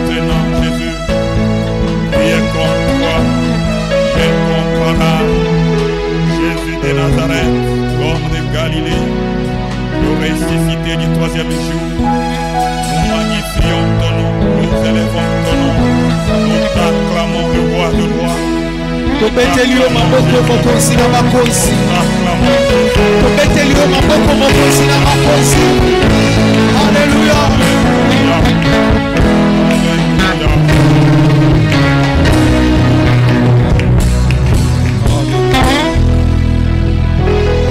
maintenant, Jésus, qui est comme toi, l'incomparable, Jésus de Nazareth, l'homme de Galilée, le ressuscité du troisième jour. Nous magnifions ton nom, nous élevons ton nom, nous t'acclamons le roi de rois. Tobeteli maboko mokonzi na makonzi. Tobeteli maboko mokonzi na makonzi. Alléluia.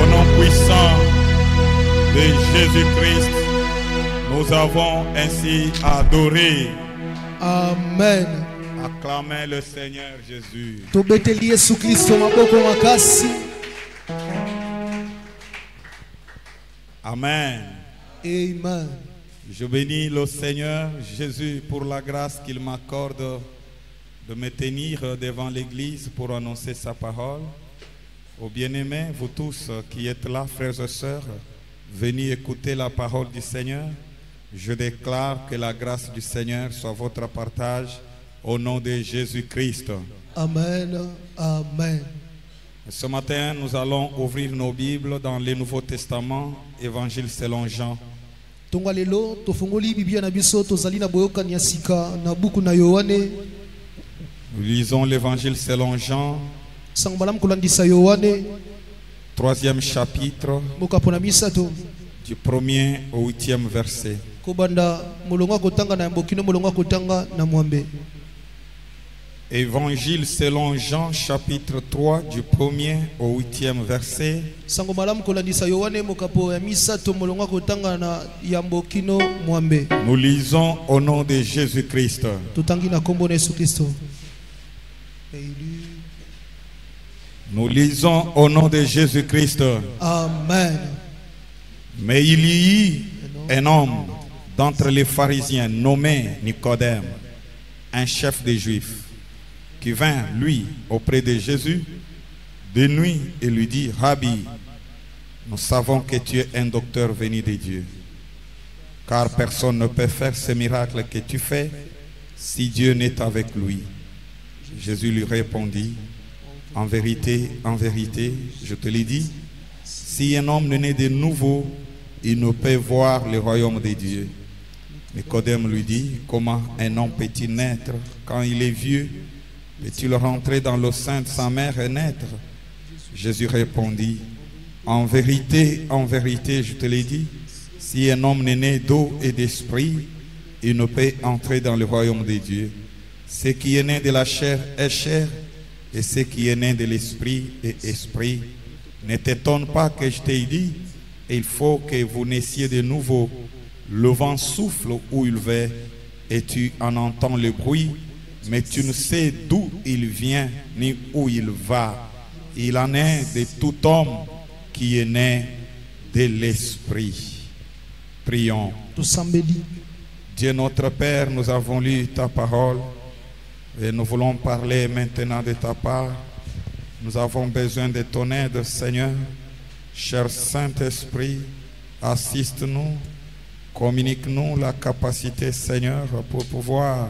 Au nom puissant de Jésus-Christ, nous avons ainsi adoré. Amen. Acclamez le Seigneur Jésus. Tobeteli Yesu Kristo maboko makasi. Amen. Amen. Je bénis le Seigneur Jésus pour la grâce qu'il m'accorde de me tenir devant l'Église pour annoncer sa parole. Aux bien-aimés, vous tous qui êtes là, frères et sœurs, venez écouter la parole du Seigneur. Je déclare que la grâce du Seigneur soit votre partage au nom de Jésus-Christ. Amen. Amen. Ce matin, nous allons ouvrir nos Bibles dans le Nouveau Testament, Évangile selon Jean. Tongalelo tofungoli Biblia na biso tozali na boyoka ni sika na buku na Yohane. Nous lisons l'Évangile selon Jean, Sangbalam kulandisa Yohane, 3e chapitre, mokapona misato. du 1er au 8e verset. Kobanda mulonga kotanga na mbokino mulonga kotanga na mwambe. Évangile selon Jean, chapitre 3, du 1er au 8e verset. Sango malam kulandisa Yohane mokapo ya misato mulonga kotanga na ya mbokino mwambe. Nous lisons au nom de Jésus-Christ. Tutangi na kombo na Yesu Kristo. Nous lisons au nom de Jésus-Christ. Amen. Mais il y eut un homme d'entre les pharisiens nommé Nicodème, un chef des Juifs, qui vint, lui, auprès de Jésus de nuit et lui dit: Rabbi, nous savons que tu es un docteur venu de Dieu, car personne ne peut faire ces miracles que tu fais si Dieu n'est avec lui. Jésus lui répondit: en vérité, je te l'ai dit, si un homme n'est né de nouveau, il ne peut voir le royaume de Dieu. Nicodème lui dit: comment un homme peut-il naître quand il est vieux? Peut-il rentrer dans le sein de sa mère et naître? Jésus répondit: en vérité, je te l'ai dit, si un homme n'est né d'eau et d'esprit, il ne peut entrer dans le royaume de Dieu. Ce qui est né de la chair est chair, et ce qui est né de l'esprit est esprit. Ne t'étonne pas que je t'ai dit, il faut que vous naissiez de nouveau. Le vent souffle où il va, et tu en entends le bruit, mais tu ne sais d'où il vient ni où il va. Il en est de tout homme qui est né de l'esprit. Prions. Dieu notre Père, nous avons lu ta parole et nous voulons parler maintenant de ta part. Nous avons besoin de ton aide, Seigneur. Cher Saint-Esprit, assiste-nous, communique-nous la capacité, Seigneur, pour pouvoir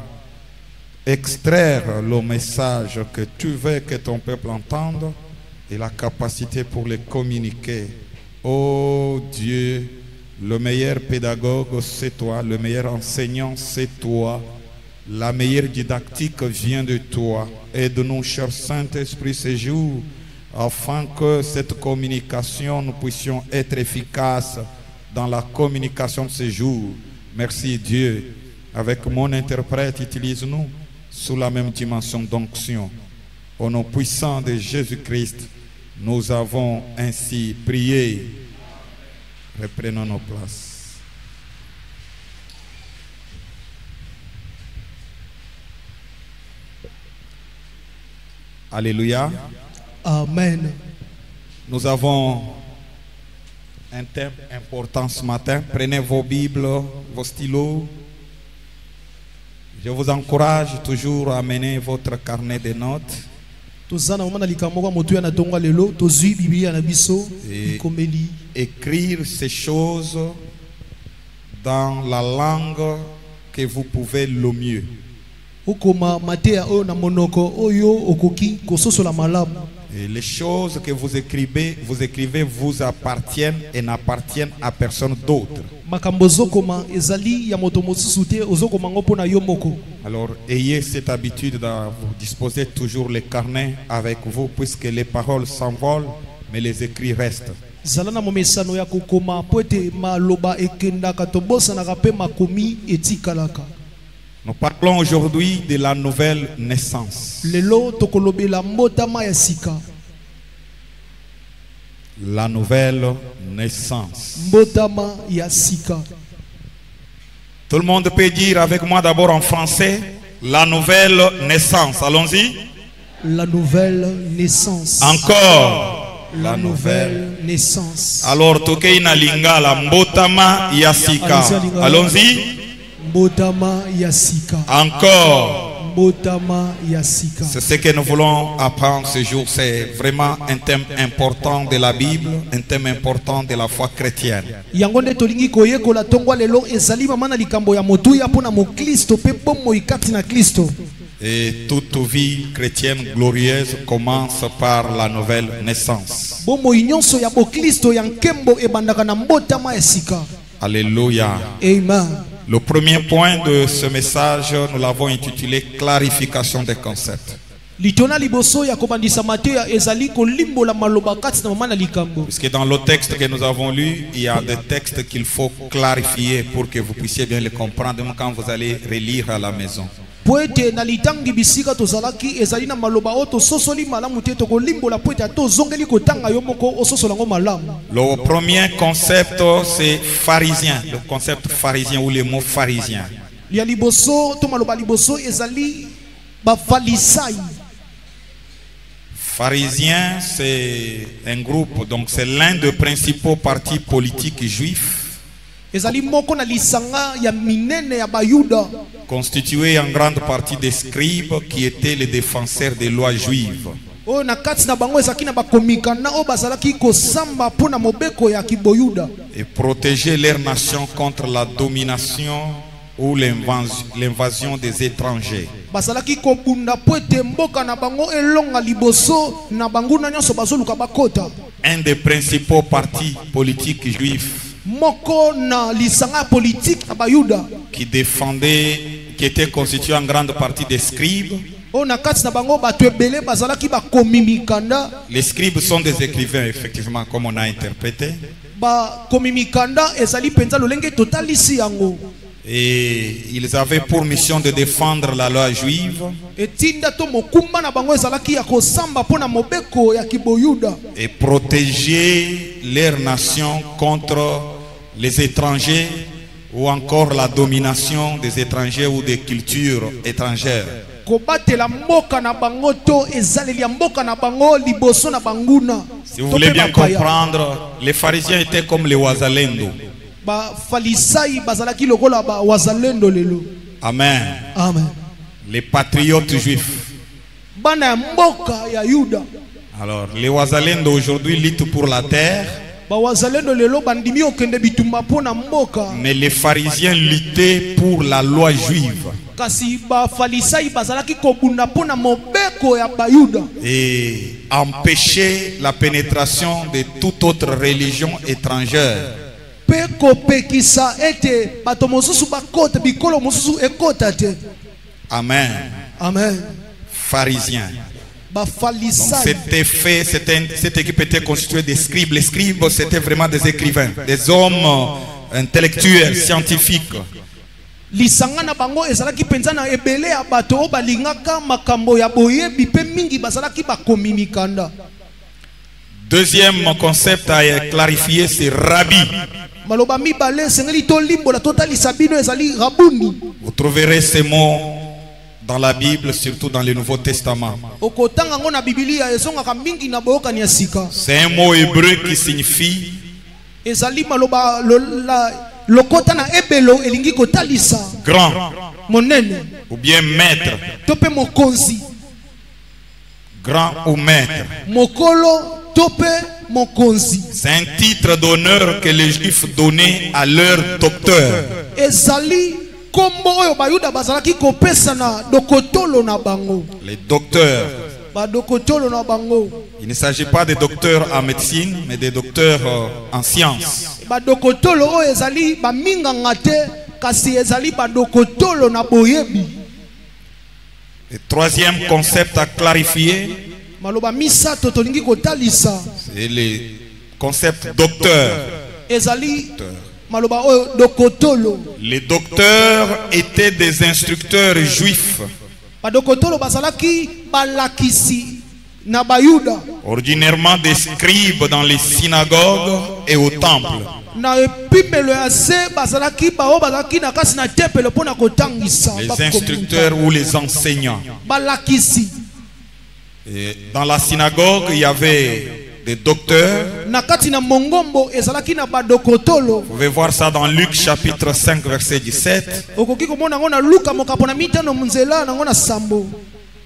extraire le message que tu veux que ton peuple entende et la capacité pour le communiquer. Oh Dieu, le meilleur pédagogue, c'est toi, le meilleur enseignant, c'est toi. La meilleure didactique vient de toi. Aide-nous, cher Saint-Esprit, ce jour, afin que cette communication, nous puissions être efficaces dans la communication de ce jour. Merci Dieu. Avec mon interprète, utilise-nous sous la même dimension d'onction. Au nom puissant de Jésus-Christ, nous avons ainsi prié. Reprenons nos places. Alléluia. Amen. Nous avons un thème important ce matin. Prenez vos Bibles, vos stylos. Je vous encourage toujours à amener votre carnet de notes. Et écrire ces choses dans la langue que vous pouvez le mieux. okoma matea o na monoko oyo okoki kososola malamu. Et les choses que vous écrivez vous appartiennent et n'appartiennent à personne d'autre. Makambo zokoma ezali ya moto mosusu te ozokoma ngo pona yo moko. Alors ayez cette habitude de vous disposer toujours les carnets avec vous, puisque les paroles s'envolent mais les écrits restent. Zalana momesano ya kokoma poete maloba ekendaka tobosanaka pe makomi etikalaka. Nous parlons aujourd'hui de la nouvelle naissance. Lelo tokolobela mbotama ya sika. La nouvelle naissance. Mbotama ya sika. Tout le monde peut dire avec moi d'abord en français, la nouvelle naissance. Allons-y. La nouvelle naissance. Encore. La nouvelle naissance. Alors, tokeina lingala mbotama ya sika. Allons-y. Mbotama ya sika. Encore. Mbotama ya sika. C'est ce que nous voulons apprendre ce jour. C'est vraiment un thème important de la Bible, un thème important de la foi chrétienne. Yangonde tolingi koyekola tongwa lelo ezali mamana likambo ya motuya pona mo Kristo pe bomo ikati na Kristo. Et toute vie chrétienne glorieuse commence par la nouvelle naissance. Bomo inyonso ya bo Kristo ya nkembo ebandaka na mbotama ya sika. Alléluia. Amen. Le premier point de ce message, nous l'avons intitulé clarification des concepts. Litona liboso ya kobandisa mateya ezali kolimbola maloba kati na mamana likambo. Puisque dans le texte que nous avons lu, il y a des textes qu'il faut clarifier pour que vous puissiez bien les comprendre quand vous allez relire à la maison. Poete na litangi bisika tozalaki ezali na maloba oto sosoli malamu te to kolimbola poete to zongeli kotanga yo moko ososola ngo malamu. Le premier concept c'est pharisien, le concept pharisien ou le mot pharisien. Ya liboso to maloba liboso ezali ba falisai. Pharisien c'est un groupe, donc c'est l'un des principaux partis politiques juifs. Ezali moko na lisanga ya minene ya bayuda. Constitué en grande partie des scribes qui étaient les défenseurs des lois juives. O na kati na bango ezaki na bakomikana o bazalaki kosamba pona mobeko ya kiboyuda. Et protéger leur nation contre la domination ou l'invasion des étrangers. Bazalaki kobunda poete mboka na bango elonga liboso na banguna nyonso bazoluka bakota. Un des principaux partis politiques juifs Moko na lisanga politique na bayuda qui défendait, qui était constitué en grande partie des scribes. O na kati na bango bato ebele bazalaki bakomimikanda. Les scribes sont des écrivains, effectivement, comme on a interprété. Bakomimikanda ezali penza lolenge totalisi yango. Et ils avaient pour mission de défendre la loi juive et protéger leur nation contre les étrangers ou encore la domination des étrangers ou des cultures étrangères. Si vous voulez bien comprendre, les pharisiens étaient comme les wazalendo. Amen. Amen. Les patriotes juifs. Alors, les wazalendo aujourd'hui luttent pour la terre. Mais les pharisiens luttaient pour la loi juive. Et empêcher la pénétration de toute autre religion étrangère. Amen. Amen. Pharisiens. Cette équipe était constituée des scribes. Les scribes, c'était vraiment des écrivains, des hommes intellectuels, scientifiques. Deuxième concept à clarifier, c'est rabbi. Vous trouverez ces mots dans la Bible, surtout dans le Nouveau Testament. C'est un mot hébreu qui signifie grand ou bien maître. Grand ou maître. C'est un titre d'honneur que les Juifs donnaient à leur docteur. kombo oyo bayuda bazalaki kopesa na dokotolo na bango. Les docteurs. Ba dokotolo na bango. Il ne s'agit pas des docteurs en médecine, mais des docteurs en sciences. Ba dokotolo oyo ezali ba minganga te kasi ezali ba dokotolo na boyebi. Le troisième concept à clarifier, Maloba misato tolingi kotalisa. c'est le concept docteur. Ezali maloba oyo dokotolo. Les docteurs étaient des instructeurs juifs. Badokotolo bazalaki balakisi na bayuda. Ordinairement des scribes dans les synagogues et au temple. Na epimelo ya se bazalaki bao bazalaki na kasi na tempelo pona kotangisa. Les instructeurs ou les enseignants. Balakisi. Et dans la synagogue, il y avait des docteurs. Na kati na mongombo ezalaki na badokotolo. Vous pouvez voir ça dans Luc chapitre 5 verset 17. Okoki komona ngona Luka mokapona mitano munzela na ngona sambo.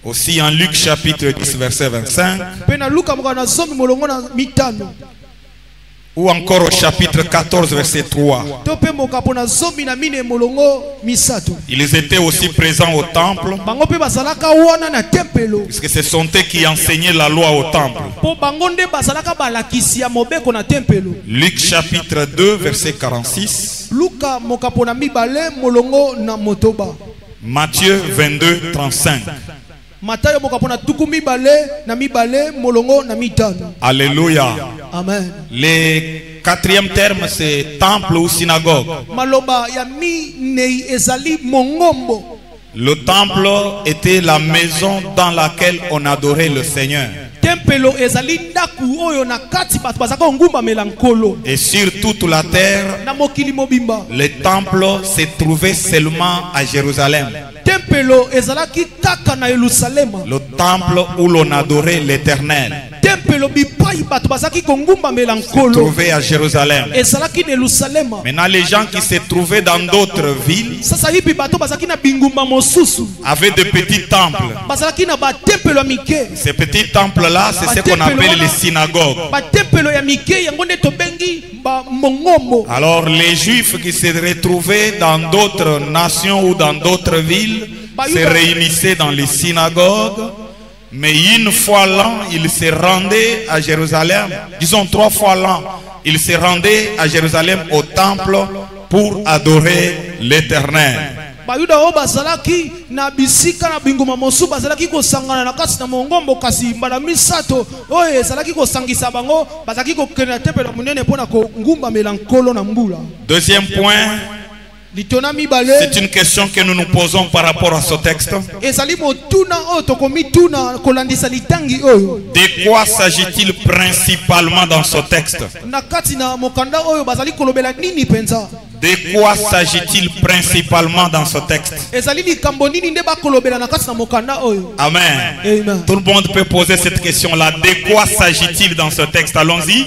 Aussi en Luc chapitre 10 verset 25. Pena Luka mokana zomi molongo na mitano. Ou encore au chapitre 14 verset 3. Tope mokapona zomi na mine molongo misato. Ils étaient aussi présents au temple. Bango pe bazalaka wana na tempelo. Puisque ce sont eux qui enseignaient la loi au temple. Po bango nde bazalaka balakisi ya mobeko na tempelo. Luc chapitre 2 verset 46. Luka mokapona mibale molongo na motoba. Matthieu 22 35. Matayo mokapona tuku mibale na mibale molongo na mitano. Alléluia. Amen. Le quatrième terme c'est temple ou synagogue. Maloba ya mi nei ezali mongombo. Le temple était la maison dans laquelle on adorait le Seigneur. Tempelo ezali ndaku oyo na kati bato bazaka ngumba melankolo. Et sur toute la terre, Na mokili mobimba. le temple se trouvait seulement à Jérusalem. Tempelo ezalaki kaka na Yerusalema. Le temple où l'on adorait l'Éternel Tempelo bipai bato bazaki kongumba se melankolo. trouvait à Jérusalem. Ezalaki na Yerusalema. Maintenant, les gens qui se trouvaient dans d'autres villes Sasa hivi bato bazaki na bingumba mosusu. avaient de petits temples. Bazalaki na ba tempelo ya mike. Ces petits temples-là, c'est ce qu'on appelle les synagogues. Ba tempelo ya mike yango nde tobengi ba mongombo. Alors, les Juifs qui se retrouvaient dans d'autres nations ou dans d'autres villes se réunissaient dans les synagogues. Mais une fois l'an, ils se rendaient à Jérusalem. Disons 3 fois l'an, ils se rendaient à Jérusalem au temple pour adorer l'Éternel. Bayuda o bazalaki na bisika na binguma mosu bazalaki kosangana na kasi na mongombo kasi mbala misato oyo ezalaki kosangisa bango bazalaki kokende na tempelo munene pona ko ngumba melankolo na mbula. Deuxième point, Litona mibale c'est une question que nous nous posons par rapport à ce texte. ezali motuna oyo tokomituna kolandisa litangi oyo. De quoi s'agit-il principalement dans ce texte? Na kati na mokanda oyo bazali kolobela nini penza? De quoi s'agit-il principalement dans ce texte? Ezali likambo nini nde bakolobela na kati na mokanda oyo? Amen. Amen. Tout le monde peut poser cette question-là. De quoi s'agit-il dans ce texte? Allons-y.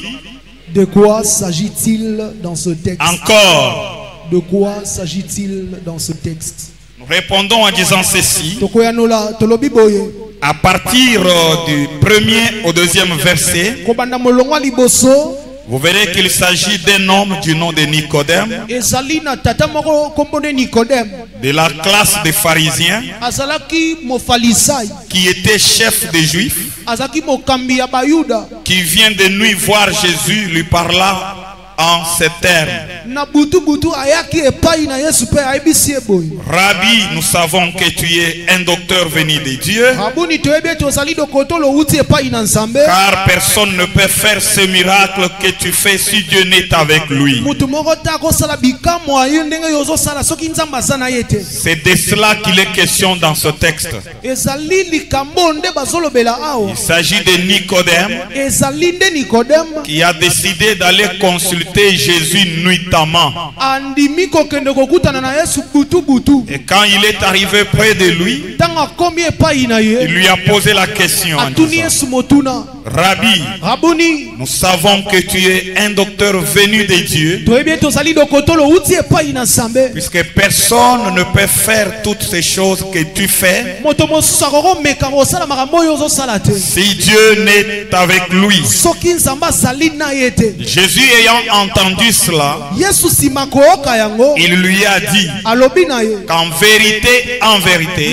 De quoi s'agit-il dans ce texte? Encore. De quoi s'agit-il dans ce texte? Nous répondons en disant ceci. Tokoyanola tolobi boye. À partir du 1er au 2e verset, Kobanda molongwa liboso vous verrez qu'il s'agit d'un homme du nom de Nicodème, ezali na tata moko kombone Nicodème. de la classe des pharisiens, Azalaki mofalisai. qui était chef des Juifs, Azalaki mokambi ya bayuda. qui vient de nuit voir Jésus, lui parla en ces termes. Na butu butu ayaki epai na Yesu pe aibisi eboy. Rabbi, nous savons que tu es un docteur venu de Dieu, Abuni toyebi tozali dokotolo uti epai na Nzambe. car personne ne peut faire ce miracle que tu fais si Dieu n'est avec lui. Mutu moko ta kosala bikamwa ayo ndenge yozo sala soki Nzambe azana yete. C'est de cela qu'il est question dans ce texte. Ezali likambo nde bazolobela awo. Il s'agit de Nicodème Ezali nde Nicodème qui a décidé d'aller consulter Jésus nuitamment. andimi kokende kokutana na Yesu butu butu. Et quand il est arrivé près de lui, Tanga komi epai na il ye. lui a posé la question en Atuni disant, Yesu motuna. Rabbi, Rabuni nous savons que tu es un docteur venu de Dieu, toyebi tozali dokotolo uti epai na Nzambe. puisque personne ne peut faire toutes ces choses que tu fais Moto mosusu akomeka kosala makambo oyo ozosala te. si Dieu n'est avec lui. Soki Nzambe azali na ye te. Jésus ayant entendu cela, Yesu sima kooka yango il lui a dit alobi na ye qu'en vérité,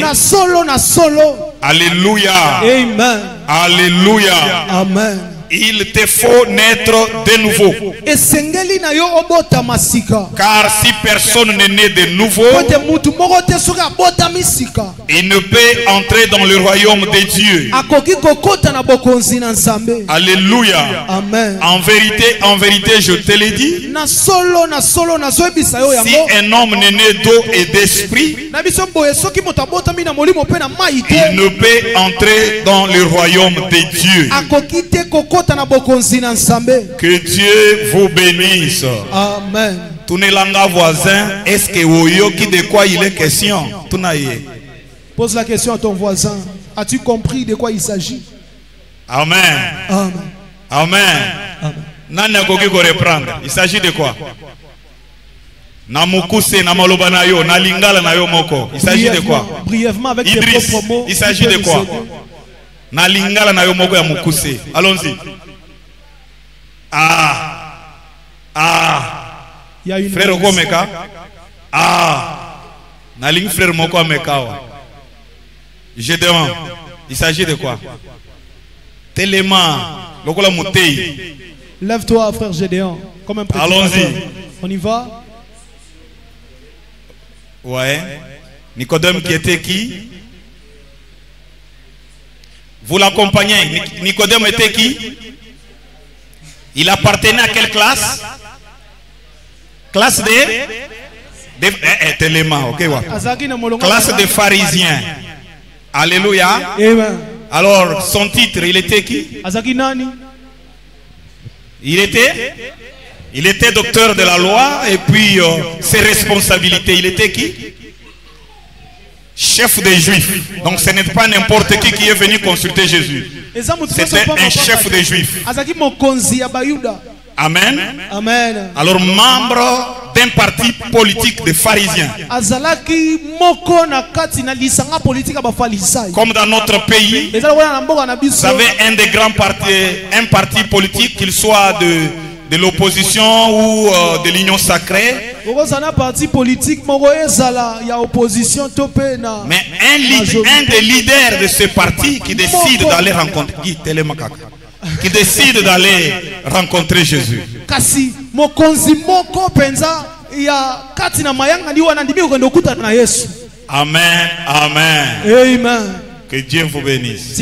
na solo alléluia, amen alléluia, amen il te faut naître de nouveau. esengeli na yo obota masika Car si personne n'est né de nouveau, kote mutu moko te soki abota misika il ne peut entrer dans le royaume de Dieu. akoki kokota na bokonzi na Nzambe. Alléluia. Amen. En vérité, je te l'ai dit. Na solo nazoyebisa yo Si yango un homme n'est né d'eau et d'esprit, na biso boye soki moto abotami na molimo mpe na mai il te ne peut entrer dans le royaume de Dieu. akoki te kokota na bokonzi na Nzambe. Que Dieu vous bénisse. Amen. Tunelanga voisin, est-ce que oyoki de quoi il est question? Tunaye. Pose la question à ton voisin. As-tu compris de quoi il s'agit? Amen. Amen. Amen. Amen. Nani akoki ko reprendre? Il s'agit de quoi? Na mukuse na maloba na yo, na lingala na yo moko. Il s'agit de quoi? Brièvement avec tes Idriss, propres mots. il s'agit de quoi? Na lingala na yo moko ya mukuse. Allons-y. Il y a une Frère Okomeka. Na ling frère moko amekawa. Je demande. Il s'agit de quoi? Tellement. Lokola mutei. Lève-toi, frère Gédéon, comme un prédicateur. Allons-y. On y va? Ouais. Nicodème qui était qui? Vous l'accompagnez. Nicodème était qui? Il appartenait à quelle classe? Classe d'éléments, ok, ouais. Classe des pharisiens. Alléluia. Amen. Alors, son titre, il était qui? Azaki nani? Il était docteur de la loi et puis ses responsabilités. Il était qui? Chef des Juifs. Donc ce n'est pas n'importe qui est venu consulter Jésus. C'était un chef des Juifs. Amen. Amen. Alors membre d'un parti politique des pharisiens. Comme dans notre pays, vous avez un des grands partis, un parti politique, qu'il soit de l'opposition ou de l'union sacrée. Mais un des leaders de ce parti qui décide d'aller rencontrer Jésus. Amen, amen. Amen. Que Dieu vous bénisse.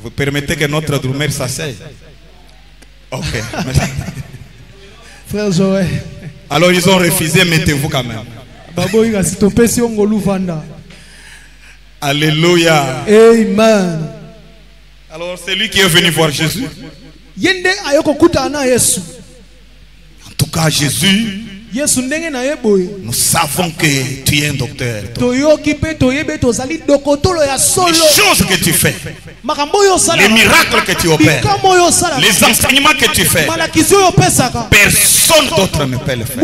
Vous permettez que notre drummer s'asseye? Ok. Frère Joël. Alors ils ont refusé, mettez-vous quand même. Alléluia. Amen. Alors c'est lui qui est venu voir Jésus. En tout cas, Jésus, nous savons que tu es un docteur. Les choses que tu fais, les miracles que tu opères, les enseignements que tu fais, personne d'autre ne peut le faire.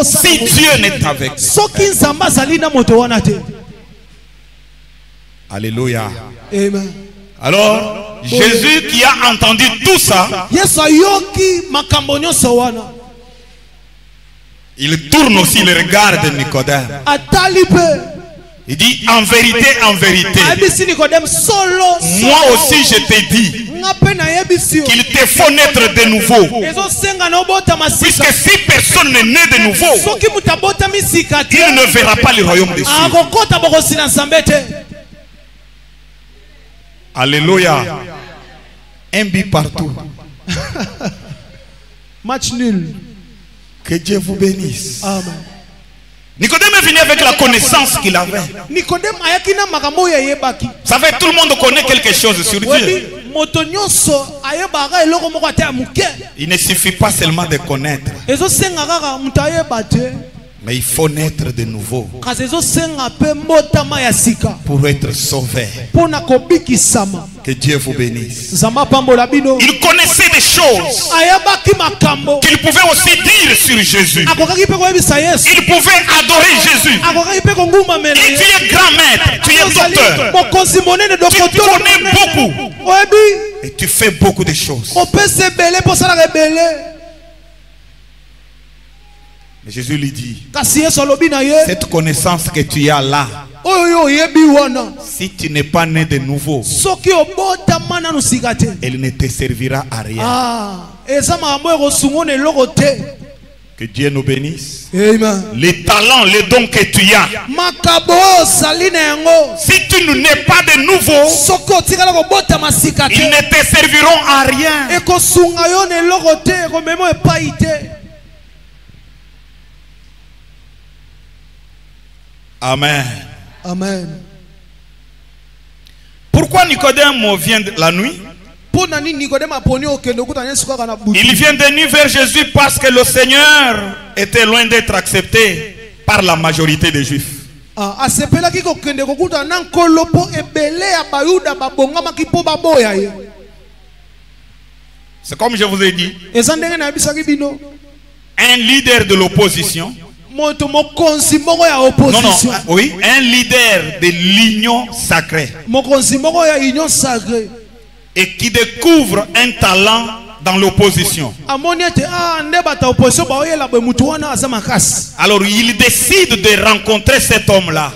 Si Dieu n'est avec toi. Alléluia. Amen. Alors, Jésus qui a entendu tout ça, il tourne aussi le regard de Nicodème. Il dit en vérité, moi aussi je t'ai dit qu'il te faut naître de nouveau. Puisque si personne n'est né de nouveau, il ne verra pas le royaume des cieux. Alléluia. Un but partout. Match nul. Que Dieu vous bénisse. Amen. Nicodème est venu avec la connaissance qu'il avait. Vous savez, tout le monde connaît quelque chose sur Dieu. Il ne suffit pas seulement de connaître. Mais il faut naître de nouveau kasi ezosenga mpe mbotama ya sika pour être sauvé. mpo na kobikisama. Que Dieu vous bénisse. Nzambe apambola bino. Il connaissait des choses ayabaki makambo qu'il pouvait aussi dire sur Jésus. akokaki mpe koyebisa Yesu. Il pouvait adorer Jésus. akokaki mpe kongumamela Et tu es grand maître, tu es docteur. mokonzi monene Tu connais beaucoup. oyebi Et tu fais beaucoup de choses. opesa ebele mpo osalaka ebele. Mais Jésus lui dit, kasi Yesu alobi na ye cette connaissance que tu as là, oyo oyebi wana si tu n'es pas né de nouveau, soki obotama nanu sika te elle ne te servira à rien. eza makambo ekosungo na eloko te. Que Dieu nous bénisse. Amen. Les talents, les dons que tu as, makabo osali na yango si tu n'es pas de nouveau, soki otikala kobotama sika ils te ne te serviront à rien. ekosunga yo na eloko te ekomema epai te. Amen. Amen. Pourquoi Nicodème vient de la nuit? Il vient de nuit vers Jésus parce que le Seigneur était loin d'être accepté par la majorité des Juifs. C'est comme je vous ai dit, un leader de l'opposition. Non, oui, un leader de l'union sacrée. Et qui découvre un talent dans l'opposition. Alors il décide de rencontrer cet homme-là.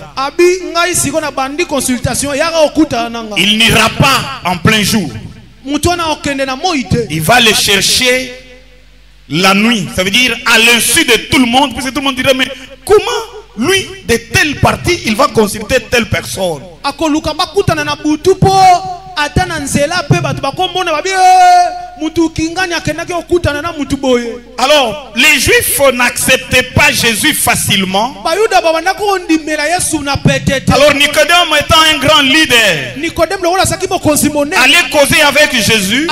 Il n'ira pas en plein jour. Il va le chercher la nuit. Ça veut dire à l'insu de tout le monde. Puisque tout le monde dirait, mais comment lui, de telle partie, il va consulter telle personne? Alors, les Juifs n'acceptaient pas Jésus facilement. Alors, Nicodème étant un grand leader, allait causer avec Jésus.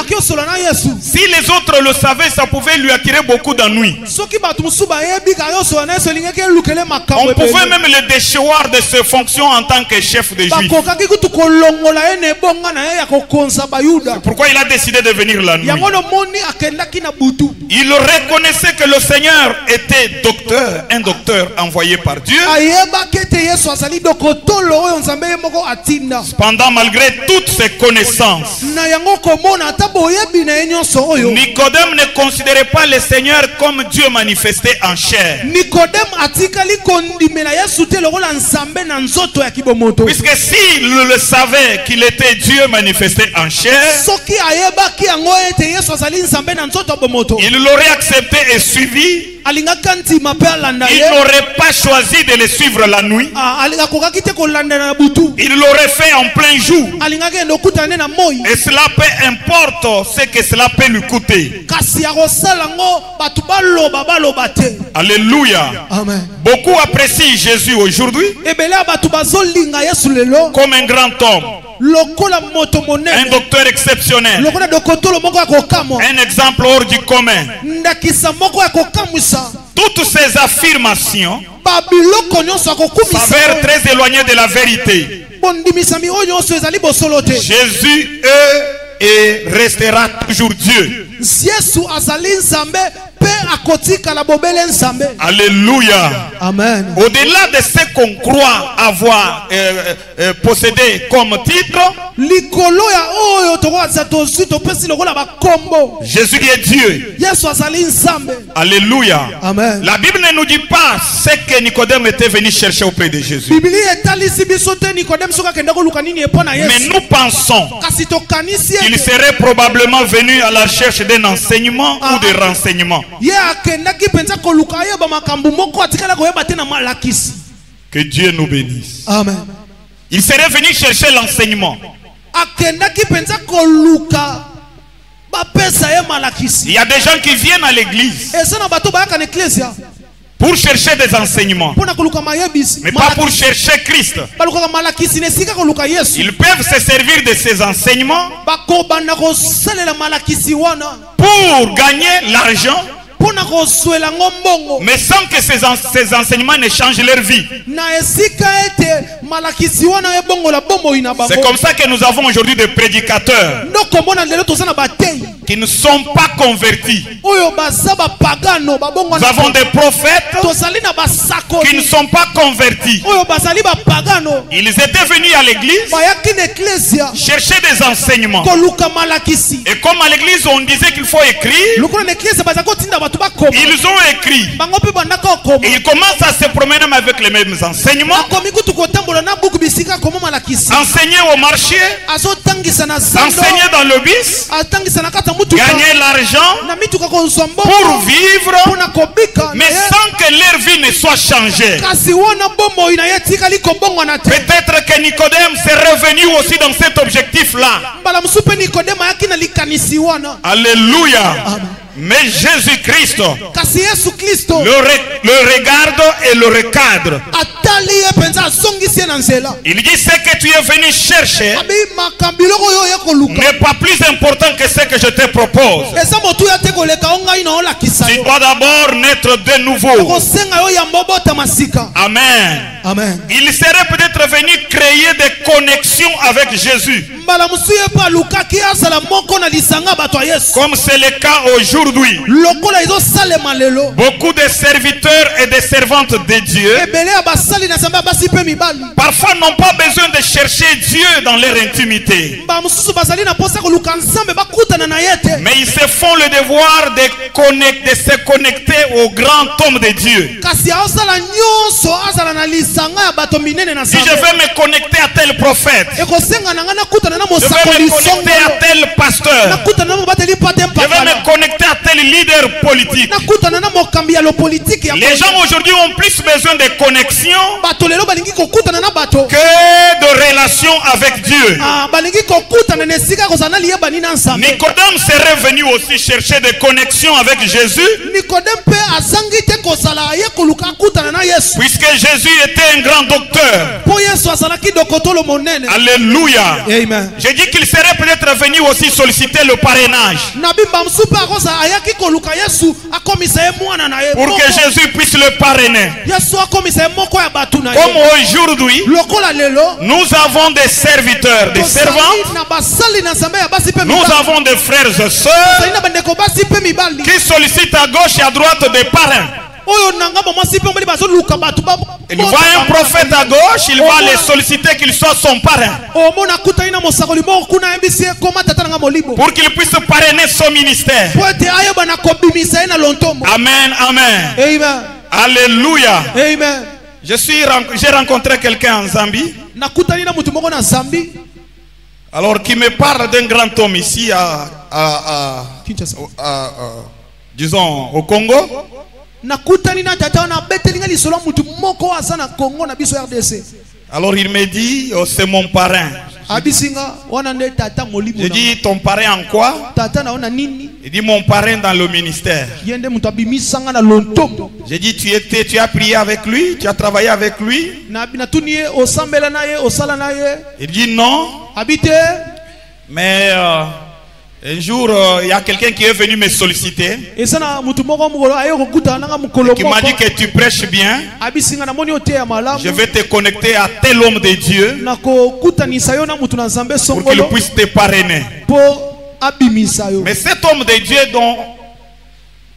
Si les autres le savaient, ça pouvait lui attirer beaucoup d'ennuis. On pouvait même le déchoir de ses fonctions en tant que chef des Juifs. C'est pourquoi il a décidé de venir la nuit. Il reconnaissait que le Seigneur était docteur, un docteur envoyé par Dieu. Cependant, malgré toutes ses connaissances, Nicodème ne considérait pas le Seigneur comme Dieu manifesté en chair. Puisque s'il le savait qu'il était Dieu manifesté en chair, il l'aurait accepté et suivi. Il n'aurait pas choisi de le suivre la nuit. Il l'aurait fait en plein jour. Et cela peu importe ce que cela peut lui coûter. Alléluia. Amen. Beaucoup apprécient Jésus aujourd'hui comme un grand homme, un docteur exceptionnel, un exemple hors du commun. Toutes ces affirmations s'avèrent très éloignées de la vérité. Jésus est et restera toujours Dieu. Alléluia. Amen. Au-delà de ce qu'on croit avoir possédé comme titre, Jésus est Dieu. Alléluia. Amen. La Bible ne nous dit pas ce que Nicodème était venu chercher auprès de Jésus. Mais nous pensons qu'il serait probablement venu à la recherche d'un enseignement ou de renseignement. Que Dieu nous bénisse. Amen. Il serait venu chercher l'enseignement. Il y a des gens qui viennent à l'église pour chercher des enseignements, mais pas pour chercher Christ. Ils peuvent se servir de ces enseignements pour gagner l'argent pona kozwela ngo mbongo mais sans que ces enseignements ne changent leur vie. na esika ete malakisi wana ebongola bomoi na bango. C'est comme ça que nous avons aujourd'hui des prédicateurs ndoko mbona lelo tozana batei qui ne sont pas convertis. oyo baza bapagano babongo Nous avons des prophètes tozali na basako qui ne sont pas convertis. oyo bazali bapagano Ils étaient venus à l'église bayaki na eklesia chercher des enseignements. koluka malakisi Et comme à l'église on disait qu'il faut écrire, lokola na eklesia baza kotinda bato bakoma ils ont écrit. bango mpe bandaka okoma Et ils commencent à se promener même avec les mêmes enseignements. akomi kutu kotambola na buku bisika koma malakisi Enseigner au marché, azotangisa na zando enseigner dans le bus, atangisa na kata mutuka gagner l'argent na mituka kozwa pour mbongo vivre, mpona kobika mais sans que leur vie ne soit changée. kasi wana bomoi na ye etikali kobongwana te Peut-être que Nicodème s'est revenu aussi dans cet objectif-là. mbala mosusu mpe nikodema ayaki na likanisi wana Alléluia. Amen. Mais Jésus-Christ kasi yesu kristo le regarde et le recadre. atali ye mpenza azongisi ye na nzela Il dit ce que tu es venu chercher abi makambo biloko oyo oye koluka n'est pas plus important que ce que je te propose. eza motuya te koleka o ngai na olakisa Tu yo dois d'abord naître de nouveau. kosenga yo yamba obota masika. Amen. Amen. Il serait peut-être venu créer des connexions avec Jésus, mbala mosusu ye mpe alukaki azala moko na lisanga bato ya yesu comme c'est le cas aujourd'hui. lokola ezosalema lelo Beaucoup de serviteurs et de servantes de Dieu ebele ya basali na nzambe ya basi mpe mibali parfois n'ont pas besoin de chercher Dieu dans leur intimité, mbala mosusu bazali na mposa koluka nzambe bakutana na ye te mais ils se font le devoir de se connecter au grand homme de Dieu. kasi aosala nyonso azala na lisanga ya bato minene na Si je nzambe veux me connecter à tel prophète, ekosenga na ngai nakutana na je vais mosakoli me connecter à songolo tel pasteur, nakutana na mobateli pate je vais mpakala me connecter à tel leader politique. nakutana na mokambi ya lopolitiki ya Les gens aujourd'hui ont plus besoin de connexion bato lelo balingi kokutana na bato que de relations avec Dieu. balingi kokutana na esika kozala na liyebani na nzambe Nicodème serait venu aussi chercher des connexions avec Jésus, nikodeme mpe azangi te kozala ye koluka akutana na yesu puisque Jésus était un grand docteur. mpo yesu azalaki dokotolo monene. Alléluia. Amen. J'ai dit qu'il serait peut-être venu aussi solliciter le parrainage na bimba mosusu mpe akozala ayaki koluka yesu akomisa ye mwana na ye pour moko. que Jésus puisse le parrainer. yesu akomisa ye moko ya bato na Comme ye aujourd'hui, lokola lelo nous avons des serviteurs, des tozali servants, na basali na nzambe ya basi mpe nous mibali. avons des frères et tozali sœurs na bandeko basi mpe mibali qui sollicitent à gauche et à droite des parrains. oyo na ngambo mwasi mpe mbali bazoluka bato Il voit un prophète à gauche, il va les solliciter qu'il soit son parrain omona akutani na mosakoli moko kuna ayebisi ye koma tata na nga molimo pour qu'il puisse parrainer son ministère. po ete ayeba na kobimisa ye na lontombo. Amen, amen. Amen. Alléluia. Amen. J'ai rencontré quelqu'un en Zambie, nakutani na mutu moko na zambi alors qui me parle d'un grand homme ici Kinshasa. disons au Congo. nakutani na tata wana abeteli nga lisolo ya mutu moko aza na Congo na biso RDC. Alors il me dit, oh, c'est mon parrain. abisi nga wana nde tata molimo Je na dis, ton parrain en quoi? tata na ona nini Il dit, mon parrain dans le ministère. ye nde mutu abimisa nga na lontombo. J'ai dit, tu as prié avec lui? Tu as travaillé avec lui? natuni ye osambela na ye osala na ye Il dit, non. abi te. Mais un jour, il y a quelqu'un qui est venu me solliciter, eza na mutu moko mokolo aye kokutana nanga mokolo qui m'a dit moko que tu prêches bien. abisi nga namoni oteya malamu Je vais te connecter à tel homme de Dieu na kokutanisa yo na mutu na nzambe pour qu'il songolo puisse te parrainer. mpo abimisa yo. Mais cet homme de Dieu dont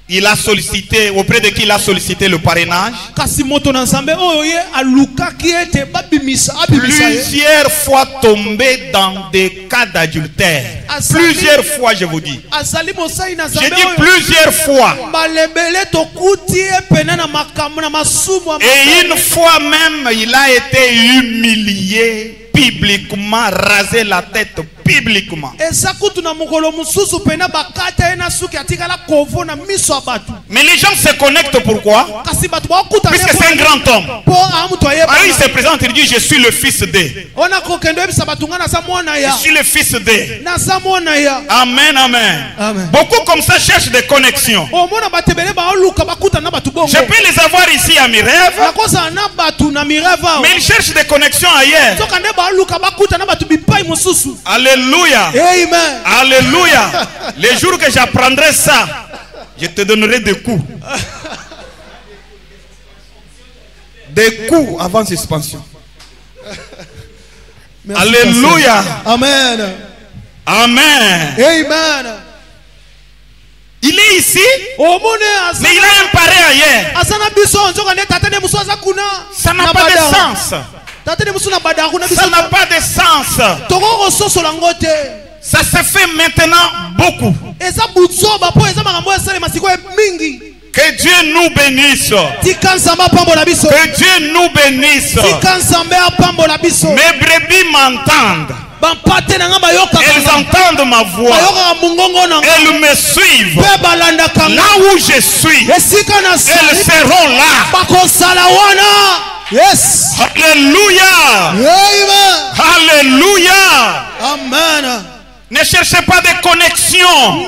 il a sollicité, auprès de qui il a sollicité le parrainage, kasi moto na nzambe oyo ye alukaki ete abimisa ye plusieurs fois tombé dans des cas d'adultère. Plusieurs fois, je vous dis. azali mosali na J'ai nzambe dit oyo plusieurs fois. balebele tokuti ye pene na makambo na masumu ya Et une fois même, il a été humilié publiquement, rasé la tête publiquement. eza kutu na mokolo mosusu pene bakata ye na suki atikala kovo na miso ya bato. Mais les gens se connectent pourquoi? kasi bato bakutana Puisque c'est un grand homme. mpo amutu Alors il ayeba se présente, il dit, je suis le fils de. ona kokende oyebisa bato nga naza mwana Je ya suis le fils de. naza mwana ya. Amen, amen. Amen. Beaucoup comme ça cherchent des connexions. omona bato ebele baoluka bakutana na bato bongo Je peux les avoir ici à mes rêves, nakozala na bato na mireve awa mais ils cherchent des connexions ailleurs. soka nde baoluka bakutana na bato bipai mosusu. Alléluia. Amen. Alléluia. Les jours que j'apprendrai ça, Je te donnerai des coups. Des coups avant suspension. Merci, Alléluia. pasteur. Amen. Amen. Amen. Il est ici, mais il a un pareil ailleurs. Ça n'a pas de sens. Ça n'a pas de sens. Ça se fait maintenant beaucoup. Que Dieu nous bénisse. Que Dieu nous bénisse. Mes brebis m'entendent. Elles entendent ma voix. Elles me suivent. Là où je suis, elles seront là. Yes. Alléluia. Alléluia. Amen. Ne cherchez pas de connexion.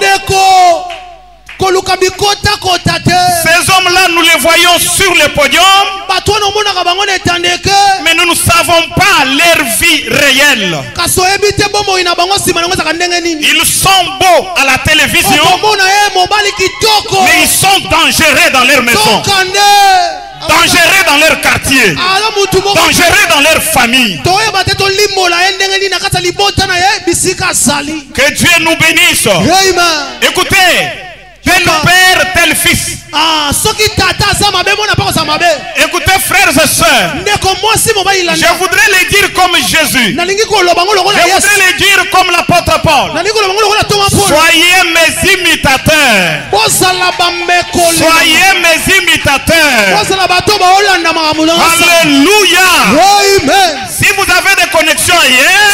Ces hommes-là, nous les voyons sur le podium, mais nous ne savons pas leur vie réelle. Ils sont beaux à la télévision, mais ils sont dangereux dans leur maison, dangereux dans leur quartier, dangereux dans leur famille. Que Dieu nous bénisse. Écoutez, tel père, tel fils. Écoutez, frères et sœurs, je voudrais les dire comme Jésus. Je voudrais les dire comme l'apôtre Paul. Soyez mes imitateurs. Soyez mes imitateurs. Alléluia. Si vous avez des connexions ailleurs,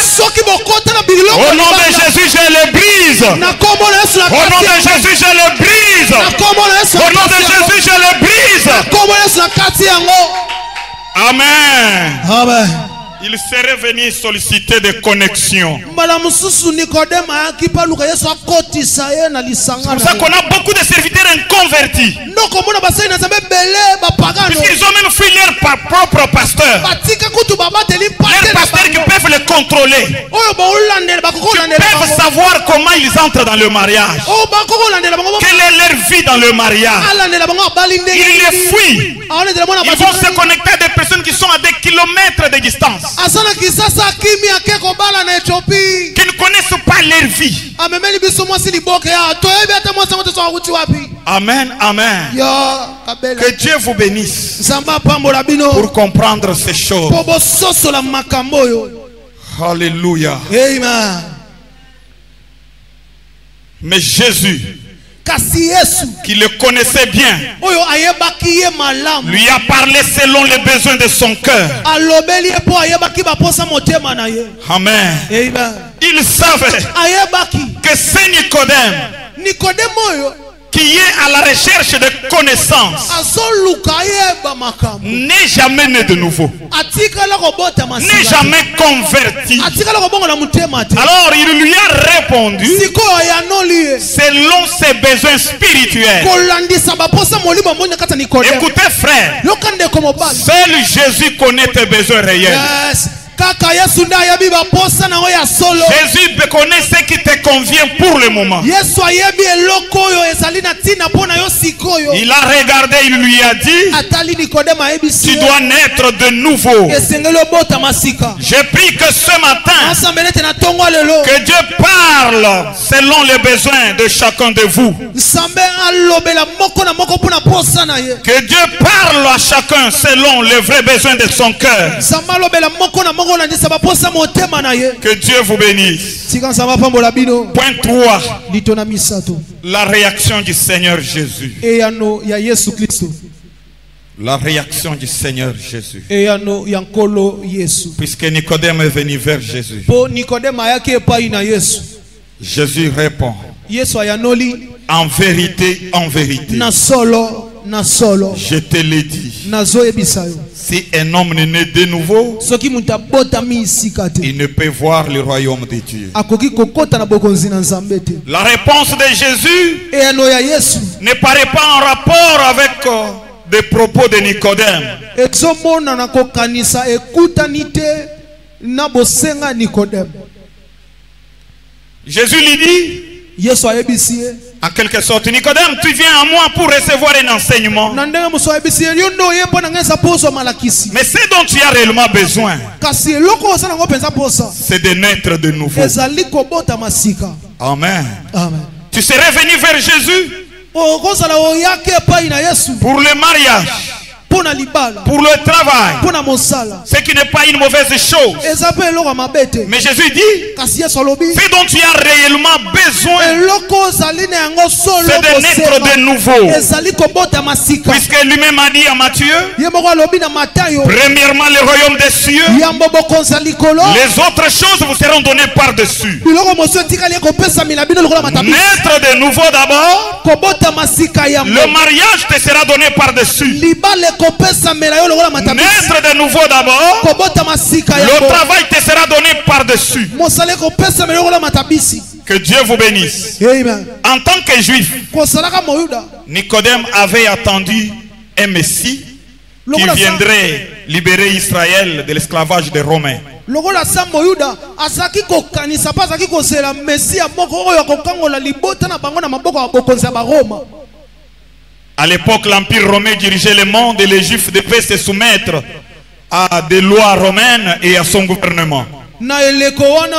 au nom de Jésus, je les brise. Au nom de Jésus, je les brise. Au nom de Jésus, je le brise. Amen. Amen. Il serait venu solliciter des connexions. C'est pour ça qu'on a beaucoup de serviteurs inconvertis. Puisqu'ils ont même fui leur propre pasteur. Leurs pasteurs qui peuvent les contrôler. Qui peuvent savoir comment ils entrent dans le mariage. Quelle est leur vie dans le mariage. Ils les fuient. Ils vont se connecter à des personnes qui sont à des kilomètres de distance, qui ne connaissent pas leur vie. Amen, amen. Que Dieu vous bénisse pour comprendre ces choses. Alléluia. Amen. Mais Jésus, qui le connaissait bien, lui a parlé selon les besoins de son cœur. Amen. Il savait que c'est Nicodème qui est à la recherche de connaissances n'est jamais né de nouveau, n'est jamais converti. Alors il lui a répondu selon ses besoins spirituels. Écoutez frère, seul Jésus connaît tes besoins réels. Jésus connaît ce qui te convient pour le moment. Il a regardé, il lui a dit, tu dois naître de nouveau. Je prie que ce matin, que Dieu parle selon les besoins de chacun de vous. Que Dieu parle à chacun selon les vrais besoins de son cœur. Que Dieu vous bénisse. Point 3. La réaction du Seigneur Jésus. La réaction du Seigneur Jésus. Puisque Nicodème est venu vers Jésus, Jésus répond, en vérité, je te l'ai dit. Si un homme n'est né de nouveau, il ne peut voir le royaume de Dieu. La réponse de Jésus ne paraît pas en rapport avec des propos de Nicodème. Jésus lui dit, Yesu ayebisi ye. En quelque sorte, Nicodème, tu viens à moi pour recevoir un enseignement. Na ndenge mosu ayebisi ye, yo ndo ye mpo na ngai eza poso malakisi. Mais ce dont tu as réellement besoin, Kasi eloko osala ngo penza posa. c'est de naître de nouveau. Ezali kobota masika. Amen. Amen. Tu serais venu vers Jésus Okozala oyake epai na Yesu. pour le mariage, Pona libala. pour le travail, Pona mosala. ce qui n'est pas une mauvaise chose. Eza pe eloko mabete. Mais Jésus dit, Kasi Yesu alobi. ce dont tu as réellement besoin, Eloko ozali na yango solo c'est de naître de nouveau. Ezali kobota masika. Puisque lui-même a dit à Matthieu, Ye moko alobi na Matayo. premièrement le royaume des cieux, Yambo bokonza likolo. les autres choses vous seront données par-dessus. Biloko mosu etikali kopesa mina bino lokola matabi. Naître de nouveau d'abord, Kobota masika yambo. le mariage te sera donné par-dessus. Libale kopesa mela yo lokola matabi. Naître de nouveau d'abord, Kobota masika le yambo. travail te sera donné par-dessus. Mosale kopesa mela yo lokola matabisi. Que Dieu vous bénisse. Amen. En tant que juif, Kosalaka moyuda. Nicodème avait attendu un Messie qui viendrait libérer Israël de l'esclavage des Romains. Lokola sa moyuda asaki kokanisa pa asaki kosela Mesia moko oyo kokangola libota na bango na maboko ya bokonzi ya Baroma. À l'époque, l'Empire romain dirigeait le monde et les Juifs devaient se soumettre à des lois romaines et à son gouvernement. Na eleko wana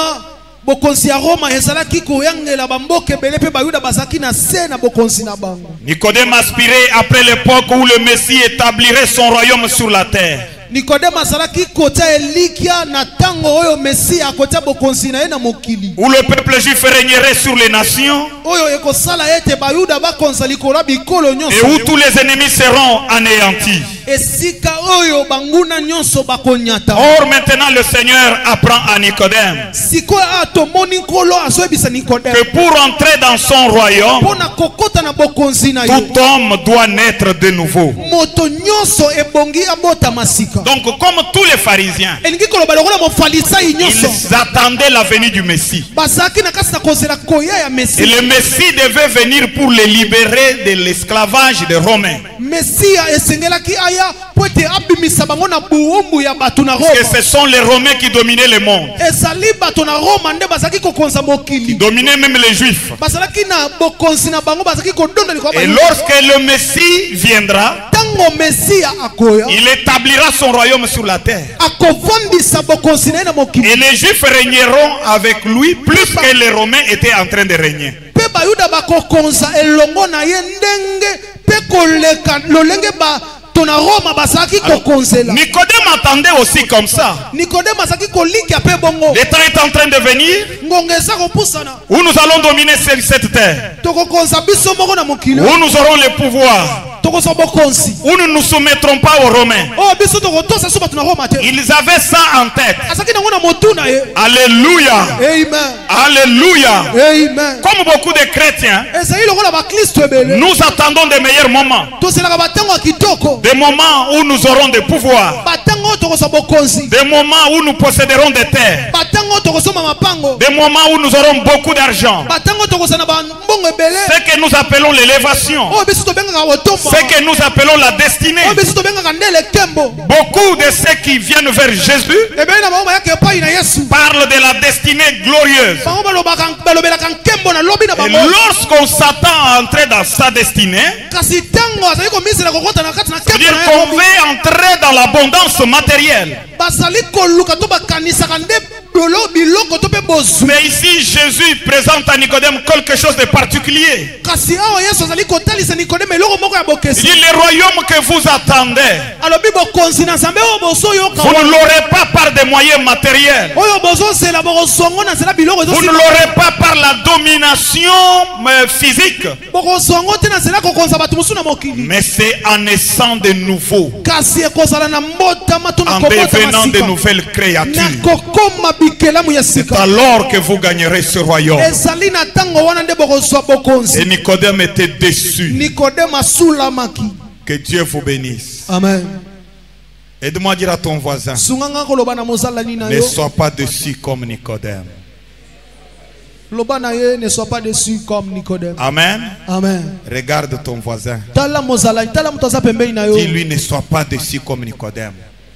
bokonzi ya Roma ezalaki koyangela bamboke bele pe bayuda basaki na se na bokonzi na bango. Nicodème aspirait après l'époque où le Messie établirait son royaume sur la terre. Nicodème azalaki kotia elikia na tango oyo Mesia akotia bokonzi na ye na mokili. Où le peuple juif régnerait sur les nations. Oyo ekosala ete bayuda bakonza likolo bikolo nyonso. Et où tous les ennemis seront anéantis. Esika oyo banguna nyonso bakonyata. Or maintenant le Seigneur apprend à Nicodème Siko atomoni nkolo azoebisa Nicodème. que pour entrer dans son royaume, Pona kokota na bokonzi na yo. tout homme doit naître de nouveau. Moto nyonso ebongi abota masika. Donc comme tous les pharisiens, Elingi koloba lokola mofalisai nyonso. ils attendaient la venue du Messie. Basaki na kasi na kozela koya ya Et Mesia. le Messie devait venir pour les libérer de l'esclavage des Romains. Mesia esengelaki aya po ete abimisa bango na buumbu ya bato na Parce que Roma. ce sont les Romains qui dominaient le monde. Ezali bato na Roma nde bazaki kokonza mokili. Dominaient même les Juifs. Bazalaki na bokonzi na bango bazaki kodonda likolo Et bango. lorsque le Messie viendra, Tango Mesia akoya. il établira son royaume sur la terre. Akovandisa bokonzi na ye na mokili. Et les Juifs régneront avec lui plus que les Romains étaient en train de régner. Pe bayuda bakokonza elongo na ye ndenge pe koleka lolenge ba tona Roma basaki kokonzela. Nicodème attendait aussi comme ça. Nicodème asaki kolika pe bongo. Le temps est en train de venir Ngonga eza kopusana. où nous allons dominer cette terre. Tokokonza biso moko na mokili. Où nous aurons le pouvoir. Tokosa bokonzi. Où nous ne nous soumettrons pas aux Romains. Oh biso tokotosa so bato na Roma te. Ils avaient ça en tête. Asaki nango na motu na ye. Alléluia. Amen. Alléluia. Amen. Comme beaucoup de chrétiens, Ezali lokola ba Kristo ebele. nous attendons des meilleurs moments. Toselaka batango ya kitoko. Des moments où nous aurons des pouvoirs. Batango tokosa bokonzi. Des moments où nous posséderons des terres. Batango tokosoma mapango. Des moments où nous aurons beaucoup d'argent. Batango tokosa na mbongo ebele. Ce que nous appelons l'élévation. Oh biso tobengaka botombo. Ce que nous appelons la destinée. Oh biso tobengaka ndele kembo. Beaucoup de ceux qui viennent vers Jésus Ebele na bango bayaka epai na Yesu. parlent de la destinée glorieuse. Bango balobelaka nkembo na lobi na Et bango. lorsqu'on s'attend à entrer dans sa destinée, Kasi tango azali komisela kokota na kati na kembo c'est-à-dire na qu'on ye. veut entrer dans l'abondance matérielle. Basali koluka to bakanisaka nde biloko to pe bozu. Mais ici, Jésus présente à Nicodème quelque chose de particulier. Kasi awa Yesu azali kotalisa Nikodeme eloko moko ya Il bokesi. dit, le royaume que vous attendez, Alobi bokonzi na Nzambe oyo bozoyoka. vous ne l'aurez pas par des moyens matériels. Oyo bozosela bokosongo na nzela biloko Vous ne ezosila. l'aurez pas par la domination physique. Bokosongo te na nzela kokonza bato mosusu na mokili. Mais c'est en naissant de nouveau, Kasi ekozala na mbotama to na en kobota devenant de masika. nouvelles créatures. Na kokoma bikelamu ya C'est sika. alors que vous gagnerez ce royaume. Ezali na tango wana nde bokozwa Et bokonzi. Nicodème était déçu. Nikodeme asulamaki. Que Dieu vous bénisse. Amen. Aide-moi à dire à ton voisin, Sunganga koloba na mozalani na ne yo. sois pas déçu comme Nicodème. Loba na ye ne sois pas déçu comme Nicodème. Amen. Amen. Regarde ton voisin. Tala mozalani, tala mutu aza pembeni na yo. Dis-lui, ne sois pas déçu comme Nicodème.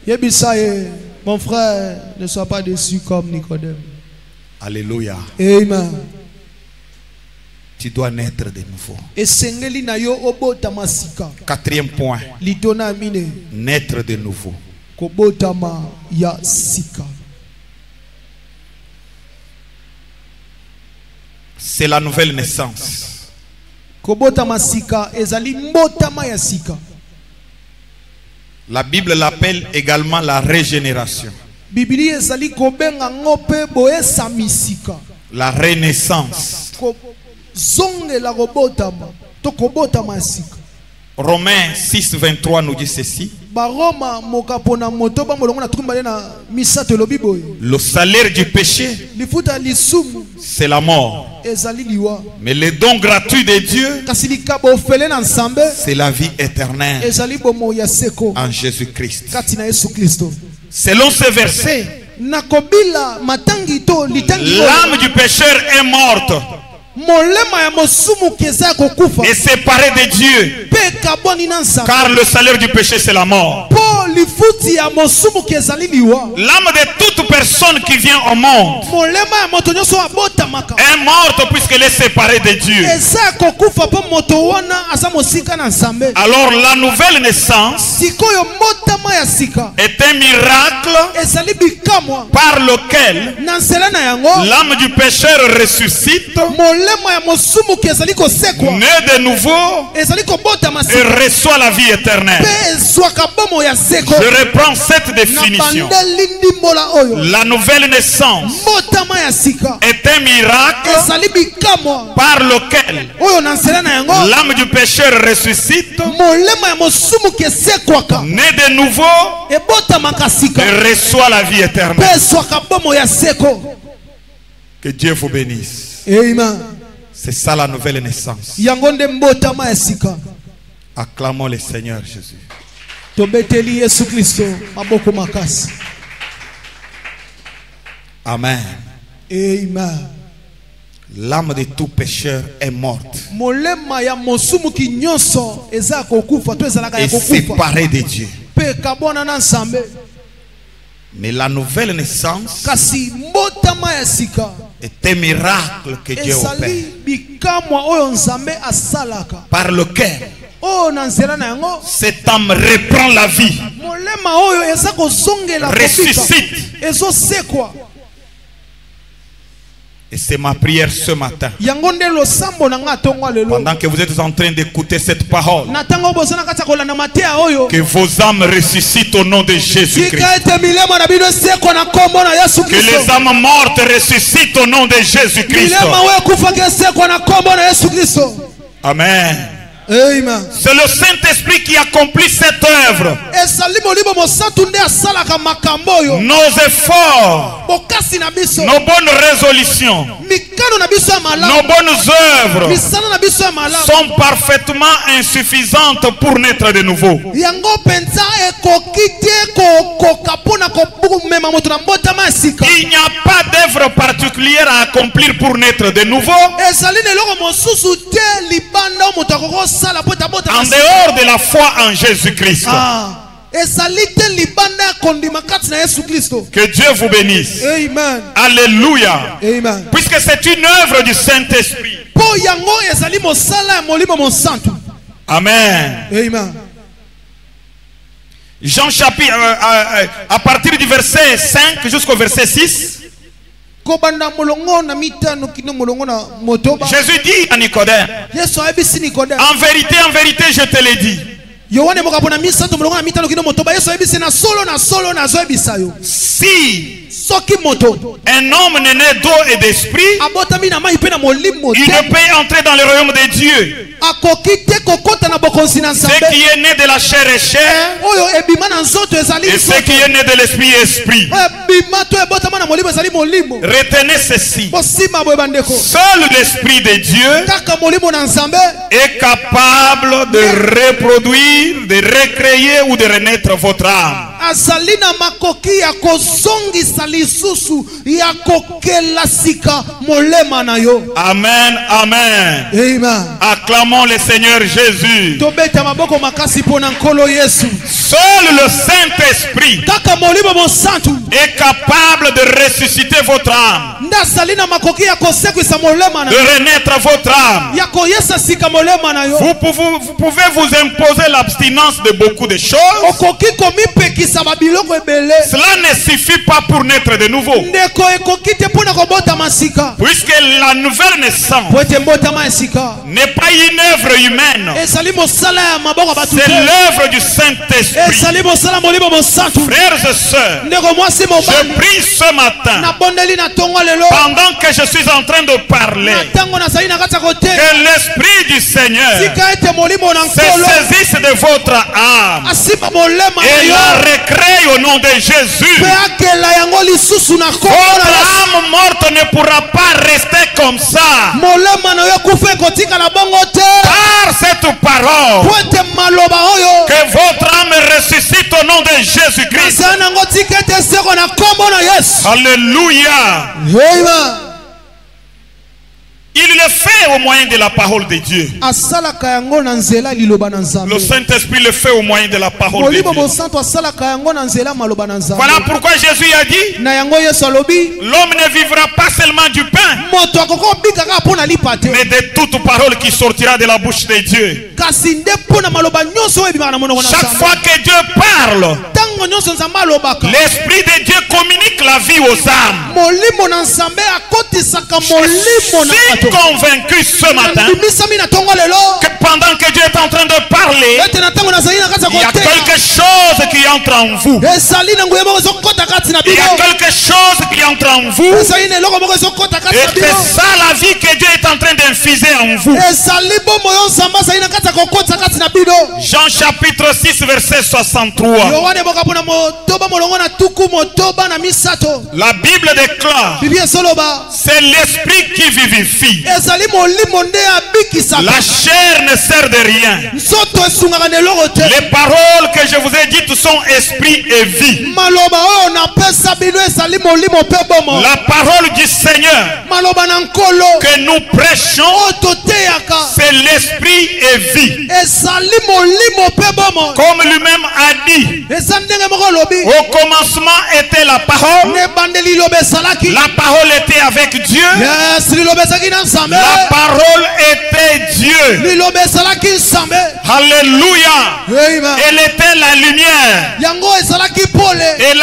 Yebisa ye, mon frère, ne sois pas déçu comme Nicodème. Alléluia. Amen. tu dois naître de nouveau. esengeli na yo obotama sika. Quatrième point, Litona mine naître de nouveau. kobotama ya sika. C'est la nouvelle naissance. Kobotama sika ezali mbotama ya sika. La Bible l'appelle également la régénération. Bibili ezali kobenga ngope boesa misika. La renaissance. Zongela kobotama to kobotama ya sika. Romains 6:23 nous dit ceci. Baroma mokapona motoba molongo na tukumbale na misato elobi boye. Le salaire du péché, Lifuta lisumu c'est la mort. ezali liwa. Mais le don gratuit de Dieu, Kasi likabo ofele na nsambe c'est la vie éternelle ezali bomo ya seko en Jésus-Christ. kati na Yesu Kristo. Selon ce verset, Nakobila matangi to litangi l'âme du pécheur est morte molema ya mosumu keza kokufa et séparée de Dieu. pe kaboni na nsambe. Car le salaire du péché, c'est la mort. Po lifuti ya mosumu kezali liwa. L'âme de toute personne qui vient au monde Molema ya moto nyonso abotamaka est morte puisqu'elle est séparée de Dieu. eza kokufa po moto wana asa mosika na nsambe. Alors la nouvelle naissance Sikoyo motama ya sika est un miracle ezali bikamwa par lequel na nzela na yango l'âme du pécheur ressuscite, molema ya mosumu kezali kosekwa naît de nouveau ezali kobotama et sika reçoit la vie éternelle. pe ezwaka bomo ya seko. Je reprends cette Na définition. bandeli ndimbola oyo La nouvelle naissance mbotama ya sika est un miracle ezali bikamwa par lequel oyo na nzela na yango l'âme du pécheur ressuscite, molema ya mosumu kesekwaka naît de nouveau ebotamaka sika et reçoit la vie pe éternelle. ezwaka bomo ya seko. Que Dieu vous bénisse. Amen. C'est ça la nouvelle naissance. Yango nde mbotama ya sika. Acclamons le Seigneur Jésus. Tobeteli Yesu Kristo maboko makasi. Amen. Amen. L'âme de tout pécheur est morte Molema ya mosumu kinyonso eza kokufa to ezalaka ya et kokufa séparée de Dieu. pe kabona na nsambe. Mais la nouvelle naissance Kasi mbotama ya sika est un miracle que Dieu opère, ezali bikamwa oyo nzambe asalaka par lequel oyo na nzela na yango cette âme reprend la vie, molema oyo eza kozongela ressuscite. ezosekwa. Et c'est ma prière ce matin. Yango nde losambo na nga tongo lelo. Pendant que vous êtes en train d'écouter cette parole, Na tango bozana kata kolanda matea oyo. que vos âmes ressuscitent au nom de Jésus-Christ. Tika ete milema na bino sekwa na kombo na Yesu Que Kristo. les âmes mortes ressuscitent au nom de Jésus-Christ. Milema wewe kufa kesekwa na kombo na Yesu Kristo. Amen. Amen. C'est le Saint-Esprit qui accomplit cette œuvre. Ezali molimo mosantu nde asalaka makambo oyo. Nos efforts, Bokasi na biso. nos bonnes résolutions, Mikano na biso ya nos malamu. bonnes œuvres Misala na biso ya malamu. sont parfaitement insuffisantes pour naître de nouveau. Yango penza ekoki te kokoka mpona komema moto na mbotama ya sika. Il n'y a pas d'œuvre particulière à accomplir pour naître de nouveau Ezali na eloko mosusu te libanda moto akokosala po tabotama en sika. dehors de la foi en Jésus-Christ. Ezali te libanda ya kondima kati na Yesu Kristo. Que Dieu vous bénisse. Amen. Alléluia. Amen. Puisque c'est une œuvre du Saint-Esprit. Po yango ezali mosala ya molimo mosantu. Amen. Amen. Jean chapitre, à partir du verset 5 jusqu'au verset 6, Kobanda molongo na mitano kino molongo na motoba. Jésus dit à Nicodème, Yesu ayebisi Nikodemo. en vérité, je te l'ai dit. Yohane mokapona misato molongo na mitano kino motoba. Yesu ayebisi na solo na zoyebisa yo. Si Soki moto un homme n'est né d'eau et d'esprit, abotami na mai pe na molimo il te ne peut entrer dans le royaume de Dieu. akoki te kokota na bokonzi na Ce Nzambe. qui est né de la chair est chair, Oyo ebima na nzoto ezali et ce qui est né de l'esprit est esprit. ebima to ebotama na molimo ezali molimo. Retenez ceci. Bosima boye bandeko. Seul l'esprit de Dieu Kaka molimo na Nzambe est capable de reproduire, de recréer ou de renaître votre âme. azali na makoki ya kozongisa lisusu ya kokela sika molema na yo. Amen, amen. Amen. Acclamons le Seigneur Jésus. tobeta maboko makasi pona nkolo Yesu. Seul le Saint-Esprit Kaka molimo mosantu est capable de ressusciter votre âme, ndasali na makoki ya kosekwisa molema na de renaître votre âme. ya koyesa sika molema na yo. Vous pouvez vous imposer l'abstinence de beaucoup de choses. Okoki komipekisa babiloko ebele. Cela ne suffit pas pour naître de nouveau. Ndeko ekoki te pona kobota masika. Puisque la nouvelle naissance Po ete mbotama esika n'est pas une œuvre humaine. ezali mosala ya maboko ya bato C'est te. l'œuvre du Saint-Esprit. ezali mosala molimo mosantu. Frères et sœurs, ndeko mwasi je mobali prie ce matin, nabondeli na tongo lelo pendant que je suis en train de parler, na ntango nazali na kati ya kote que l'Esprit du Seigneur tika ete molimo na se nkolo saisisse de votre âme asimba molema na et yo la recrée au nom de Jésus. mpe akela yango lisusu na Votre kombo na Yesu. âme morte ne pourra pas rester comme ça. molema na yo ekufa ekotikala bongo te Par cette parole, po ete maloba oyo que votre âme ressuscite au nom de Jésus-Christ. nazali nango tika ete seko na kombo na Yesu. Alléluia. Amen. Il le fait au moyen de la parole de Dieu. asalaka yango na nzela liloba na Le nzambe. Saint-Esprit le fait au moyen de la parole de molimo Dieu. mosantu asalaka yango na nzela maloba na nzambe. Voilà pourquoi Jésus a dit, na yango Yesu alobi l'homme ne vivra pas seulement du pain, moto akoki kobika kaka mpo na lipa te mais de toute parole qui sortira de la bouche de Dieu. kasi nde mpo na maloba nyonso oyo ebimaka na monoko na Chaque nzambe. fois que Dieu parle, ntango nyonso nzambe alobaka l'Esprit de Dieu communique la vie aux âmes. molimo na nzambe akotisaka Je molimo na suis bato. convaincu ce matin Bimisami na tongo lelo que pendant que Dieu est en train de parler, ete na ntango nazali na kati ya il y a koteya quelque chose qui entre en vous. ezali na nguya moko ezokɔta kati na Il y bino a quelque chose qui entre en vous. ezali na eloko moko ezokɔta kati Et na bino c'est ça la vie que Dieu est en train d'infuser en vous. ezali bomoi oyo nzambe azali na kati ya kokɔtisa kati na bino. Jean chapitre 6 verset 63. yohane bokapo na motoba molongo na tuku motoba na misato La Bible déclare, bibi esoloba c'est l'esprit qui vivifie. ezali molimo nde abikisaka La chair ne sert de rien. nzoto esungaka na eloko te. Les paroles que je vous ai dites sont esprit et vie. maloba oyo napesa bino ezali molimo mpe bomo. La parole du Seigneur maloba na nkolo que nous prêchons, oyo toteyaka c'est l'esprit et vie. ezali molimo mpe bomo. Comme lui-même a dit, eza ndenge moko olobi au commencement était la parole. na ebandeli liloba esalaki. La parole était avec Dieu. yes liloba ezalaki na nzambe. La parole était Dieu. liloba esalaki nzambe. Alléluia. Amen. Elle était la lumière. yango ezalaki pole. Et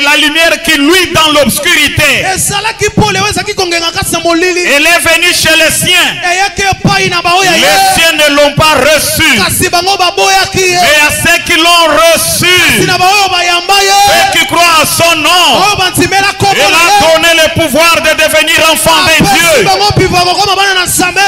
la lumière qui luit dans l'obscurité. ezalaki pole oyo ezalaki kongenga kati na molili. Elle est venue chez les siens. eyaki epai na baoyo Les ye siens ne l'ont pas reçu. kasi bango baboyaki ye. Mais à ceux qui l'ont reçu, na baoyo bayamba ye ceux qui croient à son nom, oyo bandimela kombo elle a donné le pouvoir de devenir enfants de apesi Dieu. bango mpiva kokoma bana na nzambe.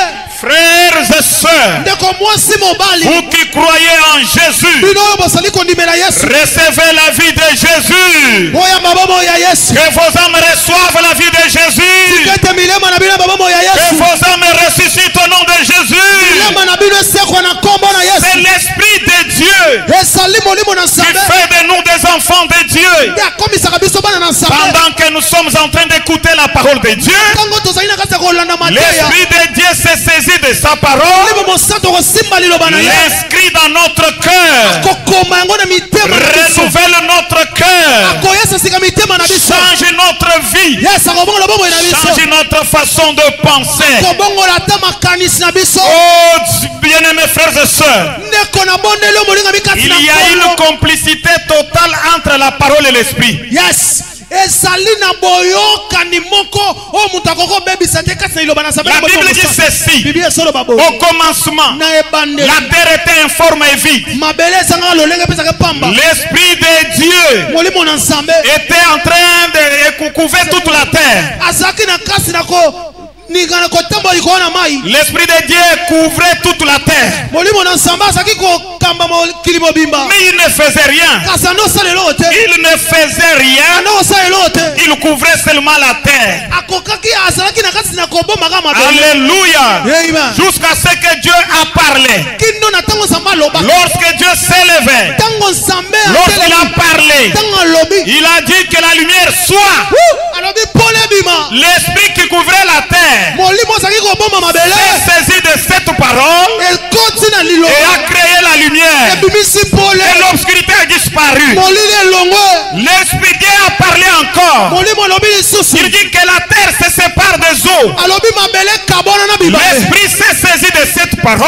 Frères et sœurs, ndeko mwasi mobali vous qui croyez en Jésus, bino oyo bozali kondimela yesu recevez la vie de Jésus. boyamba bomoi ya yesu. Que vos âmes reçoivent la vie de Jésus. ete milema na bino babomoi ya Que yesu. vos âmes ressuscitent au nom de Jésus. milema na bino esekwa na kombo na C'est yesu. l'Esprit de Dieu ezali molimo na qui nzambe fait de nous des enfants de Dieu. nde akomisaka biso bana na nzambe. Pendant que nous sommes en train d'écouter la parole de Dieu, ntango tozali na kati ya kolanda mateya l'Esprit de Dieu s'est saisi de sa parole, molimo mosantu kosimba liloba na ye l'inscrit dans notre cœur, kokoma yango na mitema na biso. renouvelle notre cœur, akoyesa sika mitema na biso. change notre vie, yes akobongola bomoi na biso. change notre façon de penser. kobongola ata makanisi na biso. Oh, bien-aimés frères et sœurs, ndeko na bondeli oyo molingami kati il na y a une nkolo. complicité totale entre la parole et l'esprit. yes ezali na boyokani moko oyo moto akoki kobebisa te kati na liloba na nzambe. La Bible dit ceci, bibi esoloba boye au commencement, na ebandeli la terre était informe et vide. mabele ezangaka lolenge epesaka pamba. L'Esprit de Dieu molimo na nzambe était en train de couvrir toute la terre. azalaki na kasi na ningana kotambola likolo na mai. L'Esprit de Dieu couvrait toute la terre. molimo na nzambe azalaki kokamba mokili mobimba Mais il ne faisait rien. kasi ando osala eloko te. Il ne faisait rien. ando osala eloko te. Il couvrait seulement la terre. akokaki azalaki na kasi na kobomaka mabele. Alléluia. Amen. Jusqu'à ce que Dieu a parlé. kindo na ntango nzambe aloba. Lorsque Dieu s'est levé, ntango nzambe lorsqu'il a parlé, ntango alobi il a dit que la lumière soit. alobi pole bima. L'esprit qui couvrait la terre terre s'est saisi de cette parole et a créé la lumière. Et l'obscurité a disparu. L'Esprit Dieu a parlé encore. Il dit que la terre se sépare des eaux. L'Esprit s'est saisi de cette parole,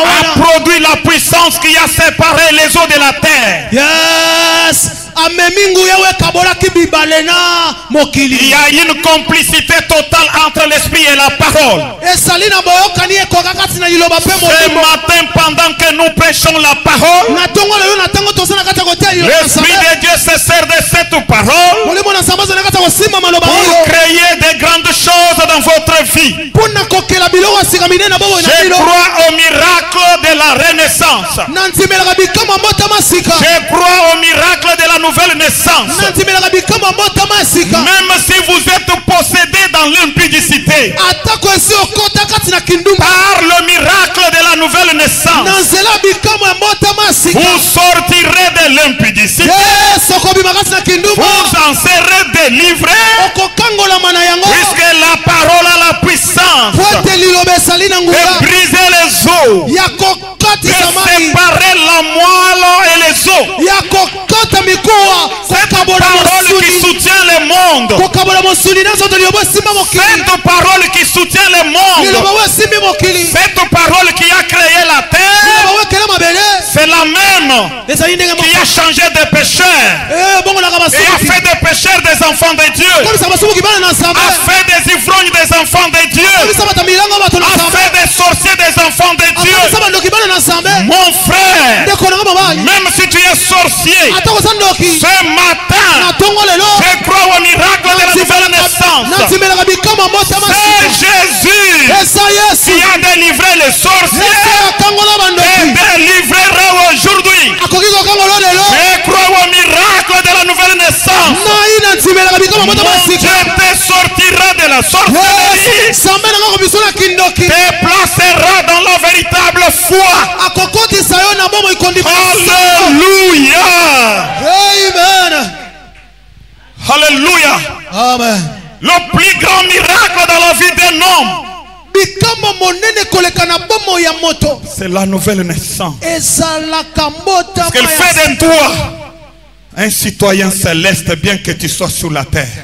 a produit la puissance qui a séparé les eaux de la terre. Yes. Il y a une complicité totale entre l'esprit et la parole. Ce matin, pendant que nous prêchons la parole, l'Esprit de Dieu se sert de cette parole pour créer de grandes choses dans votre vie. Je crois au miracle de la renaissance. Je crois au miracle de la nouvelle naissance. Même si vous êtes possédé dans l'impudicité, par le miracle de la nouvelle naissance, vous sortirez de l'impudicité. Vous en serez délivrés, puisque la parole a la puissance de briser les eaux, de séparer la moelle et les os. Cette parole qui soutient le monde, cette parole qui soutient le monde, cette parole qui a créé la terre, c'est la même qui a changé de pécheurs et a fait des pécheurs des enfants de Dieu, a fait des ivrognes des enfants de Dieu, a fait des sorciers des enfants de Dieu. Mon frère, même si tu es sorcier, ce matin, je crois au miracle de la nouvelle naissance. C'est Jésus qui a délivré les sorciers et délivrera aujourd'hui. Je crois au miracle de la nouvelle naissance. Mon Dieu te sortira de la sorcellerie, te placera dans la véritable foi. Alléluia. Amen. Alléluia. Amen. Le plus grand miracle dans la vie d'un homme, c'est la nouvelle naissance. Ce qu'elle fait de toi un citoyen céleste, bien que tu sois sur la terre.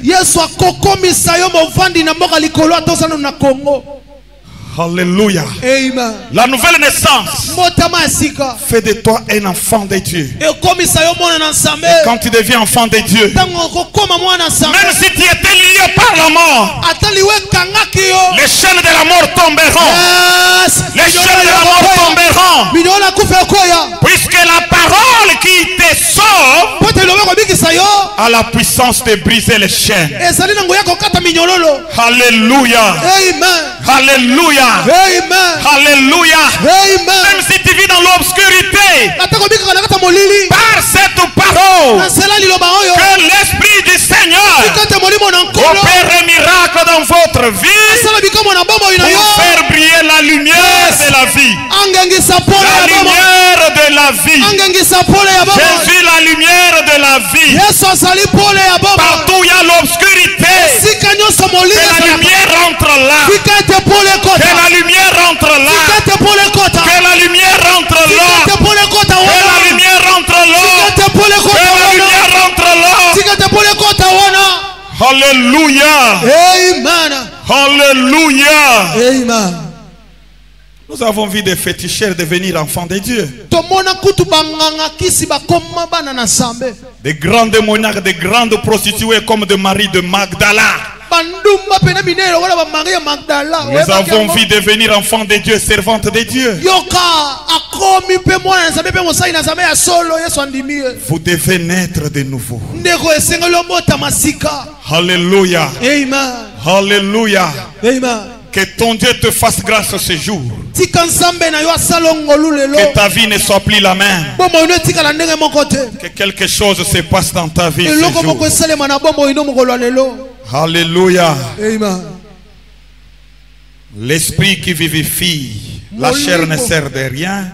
Alléluia. Amen. La nouvelle naissance fait de toi un enfant de Dieu. Et quand tu deviens enfant de Dieu, même si tu étais lié par la mort, les chaînes de la mort tomberont. Les chaînes de la mort tomberont. Puisque la parole qui te sauve a la puissance de briser les chaînes. Alléluia. Amen. Alléluia. Alléluia. Même si tu vis dans l'obscurité, par cette parole, que l'Esprit du Seigneur opère un miracle dans votre vie pour faire briller la lumière de la vie. La lumière de la vie. Jésus, la lumière de la vie. Partout où il y a l'obscurité, que la lumière entre là. Que la lumière rentre là. Que la lumière rentre là. Que la lumière rentre là. Que la lumière rentre là. Alléluia. Amen. Alléluia. Amen. Nous avons vu des féticheurs devenir enfants de Dieu. Des grands démoniaques, des grandes prostituées comme de Marie de Magdala. Nous avons vu devenir enfants de Dieu, servantes de Dieu. Vous devez naître de nouveau. Alléluia. Amen. Alléluia. Amen. Que ton Dieu te fasse grâce ce jour. Que ta vie ne soit plus la même. Que quelque chose se passe dans ta vie ce jour. Alléluia. Amen. L'esprit qui vivifie, la chair ne sert de rien.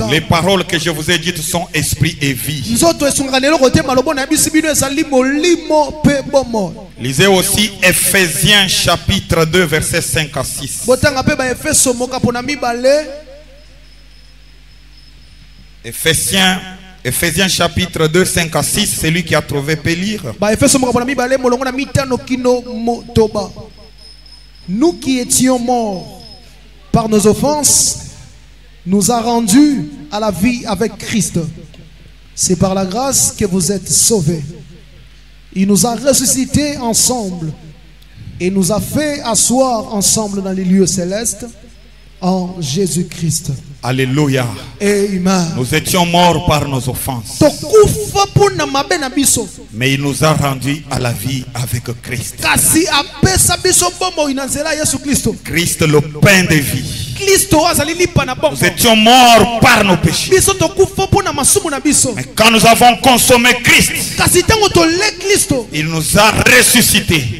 Les paroles que je vous ai dites sont esprit et vie. Lisez aussi Ephésiens chapitre 2 versets 5 à 6. Botanga pe ba Efeso moka pona mibale. Ephésiens chapitre 2 5 à 6, c'est lui qui a trouvé peut lire. Ba Efeso moka pona mibale molongo na mitano kino motoba. Nous qui étions morts par nos offenses, nous a rendus à la vie avec Christ. C'est par la grâce que vous êtes sauvés. Il nous a ressuscités ensemble et nous a fait asseoir ensemble dans les lieux célestes en Jésus-Christ. Alléluia. Amen. Nous étions morts par nos offenses, mais il nous a rendus à la vie avec Christ. Christ, le pain de vie. Nous étions morts par nos péchés, mais quand nous avons consommé Christ, il nous a ressuscités.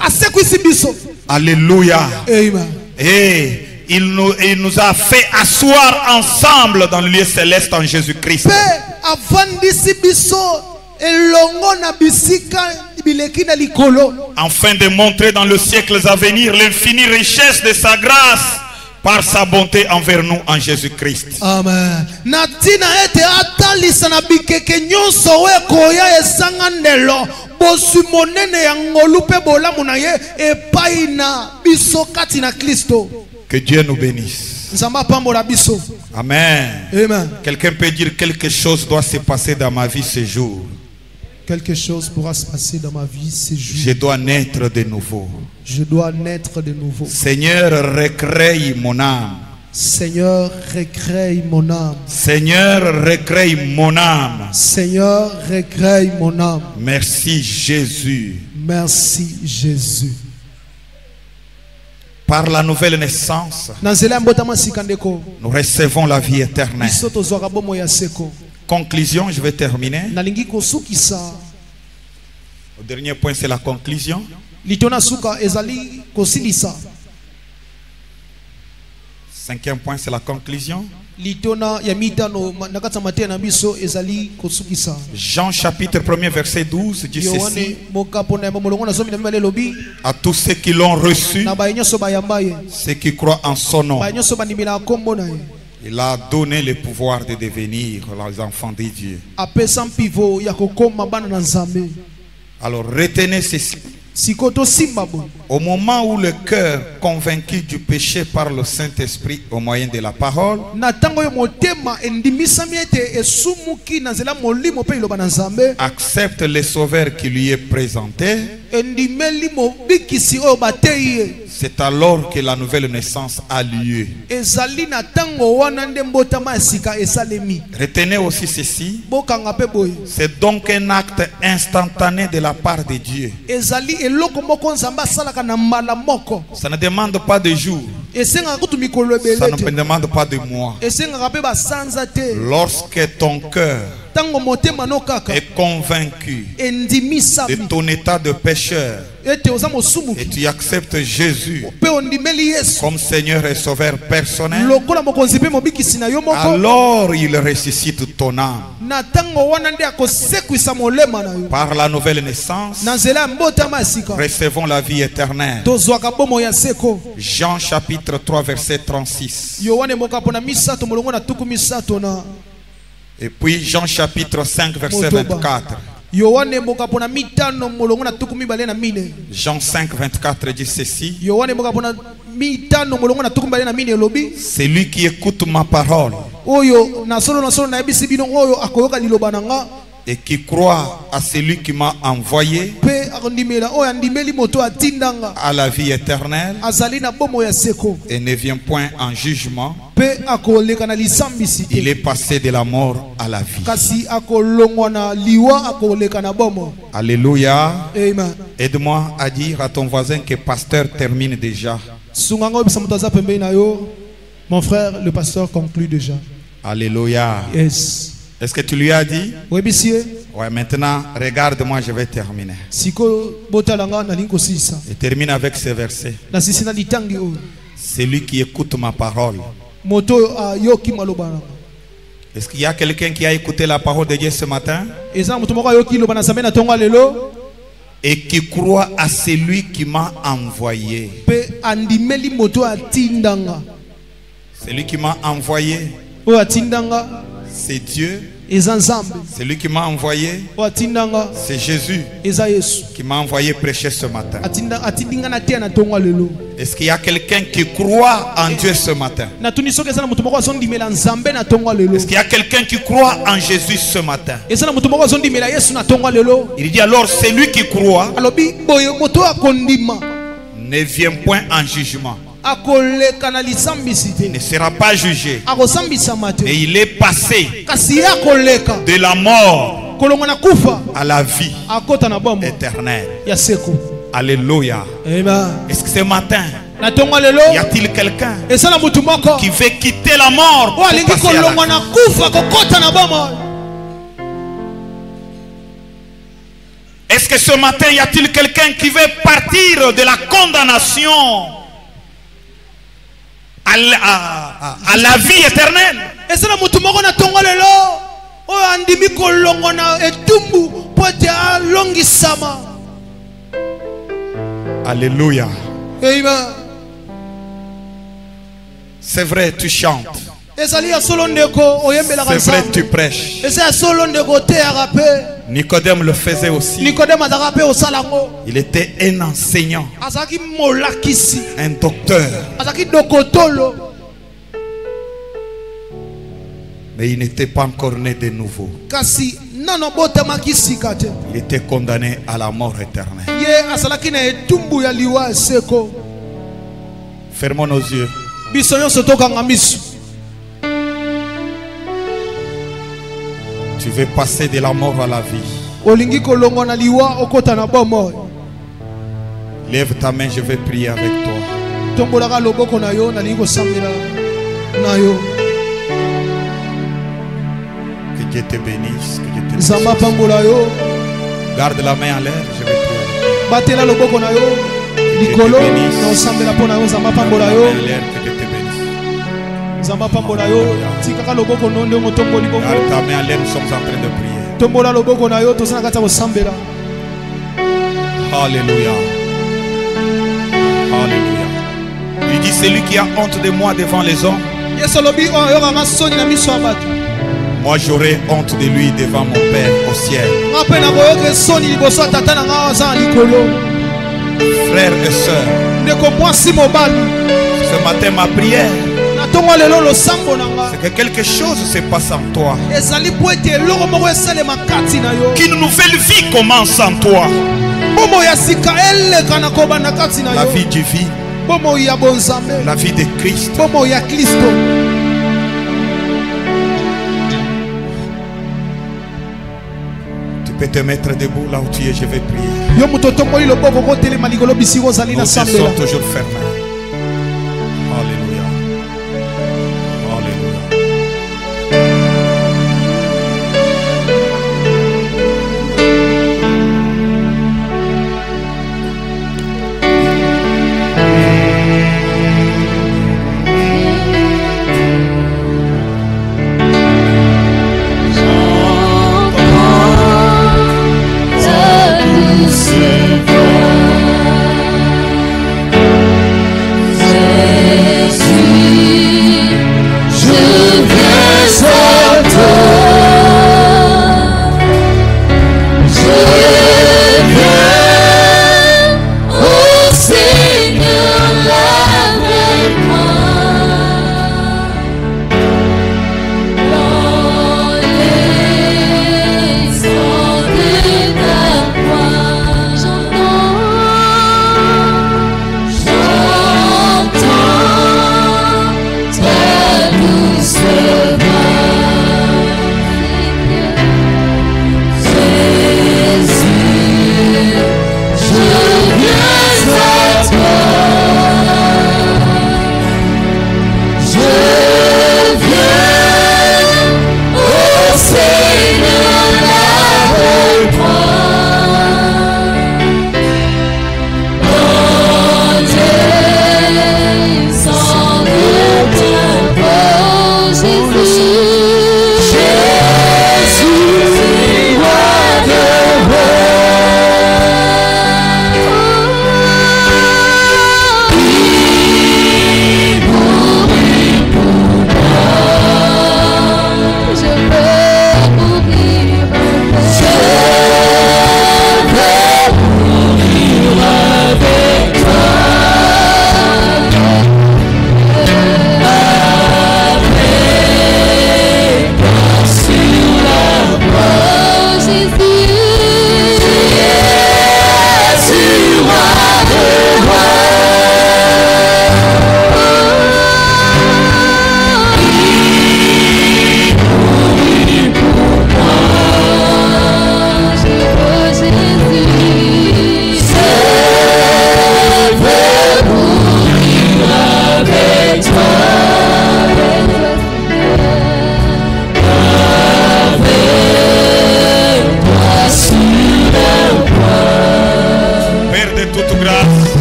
Alléluia. Amen. Et il nous a fait asseoir ensemble dans le lieu céleste en Jésus-Christ. Afin de montrer dans le siècle à venir l'infinie richesse de sa grâce par sa bonté envers nous en Jésus-Christ. Amen. Que Dieu nous bénisse. Amen. Amen. Quelqu'un peut dire quelque chose doit se passer dans ma vie ce jour. Quelque chose pourra se passer dans ma vie ce jour. Je dois naître de nouveau. Je dois naître de nouveau. Seigneur, recrée mon âme. Seigneur, recrée mon âme. Seigneur, recrée mon âme. Seigneur, recrée mon âme. Merci Jésus. Merci Jésus. Par la nouvelle naissance, nous recevons la vie éternelle. Conclusion, je vais terminer. Le dernier point, c'est la conclusion. Cinquième point, c'est la conclusion. Jean chapitre 1er verset 12 dit ceci: à tous ceux qui l'ont reçu, ceux qui croient en son nom, il a donné le pouvoir de devenir les enfants de Dieu. Alors retenez ceci: au moment où le cœur convaincu du péché par le Saint-Esprit au moyen de la parole accepte le Sauveur qui lui est présenté, c'est alors que la nouvelle naissance a lieu. Retenez aussi ceci: c'est donc un acte instantané de la part de Dieu. Ça ne demande pas de jours. Ça ne demande pas de mois. Lorsque ton cœur est convaincu de ton état de pécheur et tu acceptes Jésus comme Seigneur et Sauveur personnel, alors il ressuscite ton âme. Par la nouvelle naissance, recevons la vie éternelle. Jean chapitre 3 verset 36. Et puis Jean chapitre 5 verset 24. Jean 5 24 dit ceci: celui qui écoute ma parole et qui croit à celui qui m'a envoyé à la vie éternelle et ne vient point en jugement, il est passé de la mort à la vie. Alléluia. Amen. Aide-moi à dire à ton voisin que pasteur termine déjà. Mon frère, le pasteur conclut déjà. Alléluia. Yes. Est-ce que tu lui as dit? Oui, monsieur. Ouais, maintenant, regarde-moi, je vais terminer. Et termine avec ce verset. Celui qui écoute ma parole. Est-ce qu'il y a quelqu'un qui a écouté la parole de Dieu ce matin? et qui croit à celui qui m'a envoyé. pe andimeli moto atindanga. Celui qui m'a envoyé, O atindanga c'est Dieu. eza Nzambe. Celui qui m'a envoyé, O atindanga c'est Jésus eza Yesu. qui m'a envoyé prêcher ce matin. Atindinga na tia na tonga lelo. Est-ce qu'il y a quelqu'un qui croit en Dieu ce matin? Na tuni soki eza na moto moko azondimela Nzambe na tonga lelo. Est-ce qu'il y a quelqu'un qui croit en Jésus ce matin? Eza na moto moko azondimela Yesu na tonga lelo. Il dit alors celui qui croit Alobi boye moto akondima ne vient point en jugement. akoleka na lisambisi Il ne te. sera pas jugé. Akosambisama te. Et il est passé Kasi akoleka de la mort kolonga na kufa à la vie akota na bombo éternelle. ya seko. Alléluia. Amen. Est-ce que ce matin, Na tonga lelo y a-t-il quelqu'un eza na moto moko qui veut quitter la mort o pour alingi passer à la kolongwa vie? na kufa kokota na bombo? Est-ce que ce matin, y a-t-il quelqu'un qui veut partir de la condamnation à la vie éternelle? Eza na moto moko na tonga lelo oyo andimi kolongwa na etumbu po ete alongisama. Alléluia. Amen. C'est vrai, tu chantes. Ezali ya solo ndeko oyembelaka C'est vrai, Nzambe. tu prêches. Eza ya solo ndeko oteyaka pe. Nicodème le faisait aussi. Nikodeme azalaka pe osala yango. Il était un enseignant, Azalaki molakisi. un docteur. Azalaki dokotolo. Mais il n'était pas encore né de nouveau. Kasi nano botamaki sika te. Il était condamné à la mort éternelle. Ye azalaki na etumbu ya liwa seko. Fermons nos yeux. Biso nyonso tokanga miso. Tu veux passer de la mort à la vie. Olingi kolongwa na liwa okota na bomo. Lève ta main, je vais prier avec toi. Tombolaka loboko na yo nalingi kosambela na yo. Que Dieu te bénisse. Que Dieu te bénisse. Nzamba pambola yo. Garde la main en l'air, je vais prier. Batela loboko na yo. Likolo na osambela pona yo. Nzamba pambola Garde yo. la main en l'air, que Dieu te bénisse. Nzamba pambola yo. Tikaka loboko no ndenge tomboli bongo. Garde ta main en l'air, nous sommes en train de prier. Tombola loboko na yo tosana kata kosambela. Alléluia. Alléluia. Il dit celui qui a honte de moi devant les hommes, Yesu lobi o yokanga soni na miso ya bato. moi j'aurai honte de lui devant mon Père au ciel. Nga mpe na koyoka soni liboso ya tata na nga aza na likolo. Frères et sœurs, Ndeko mwasi mobali. ce matin ma prière, Na tongo lelo losambo na nga. c'est que quelque chose se passe en toi. Ezali po ete eloko moko esalema kati na yo. Qu'une nouvelle vie commence en toi. Bomo ya sika eleka na kobanda kati na La yo. vie divine, Bomo ya bonzambe. la vie de Christ. Bomo ya Kristo. Tu peux te mettre debout là où tu es, je vais prier. Yo moto tomboli loboko kotelema likolo bisiko ozali Nos na yeux sambela. sont toujours fermés. Alléluia. Alléluia. Ta douce voix,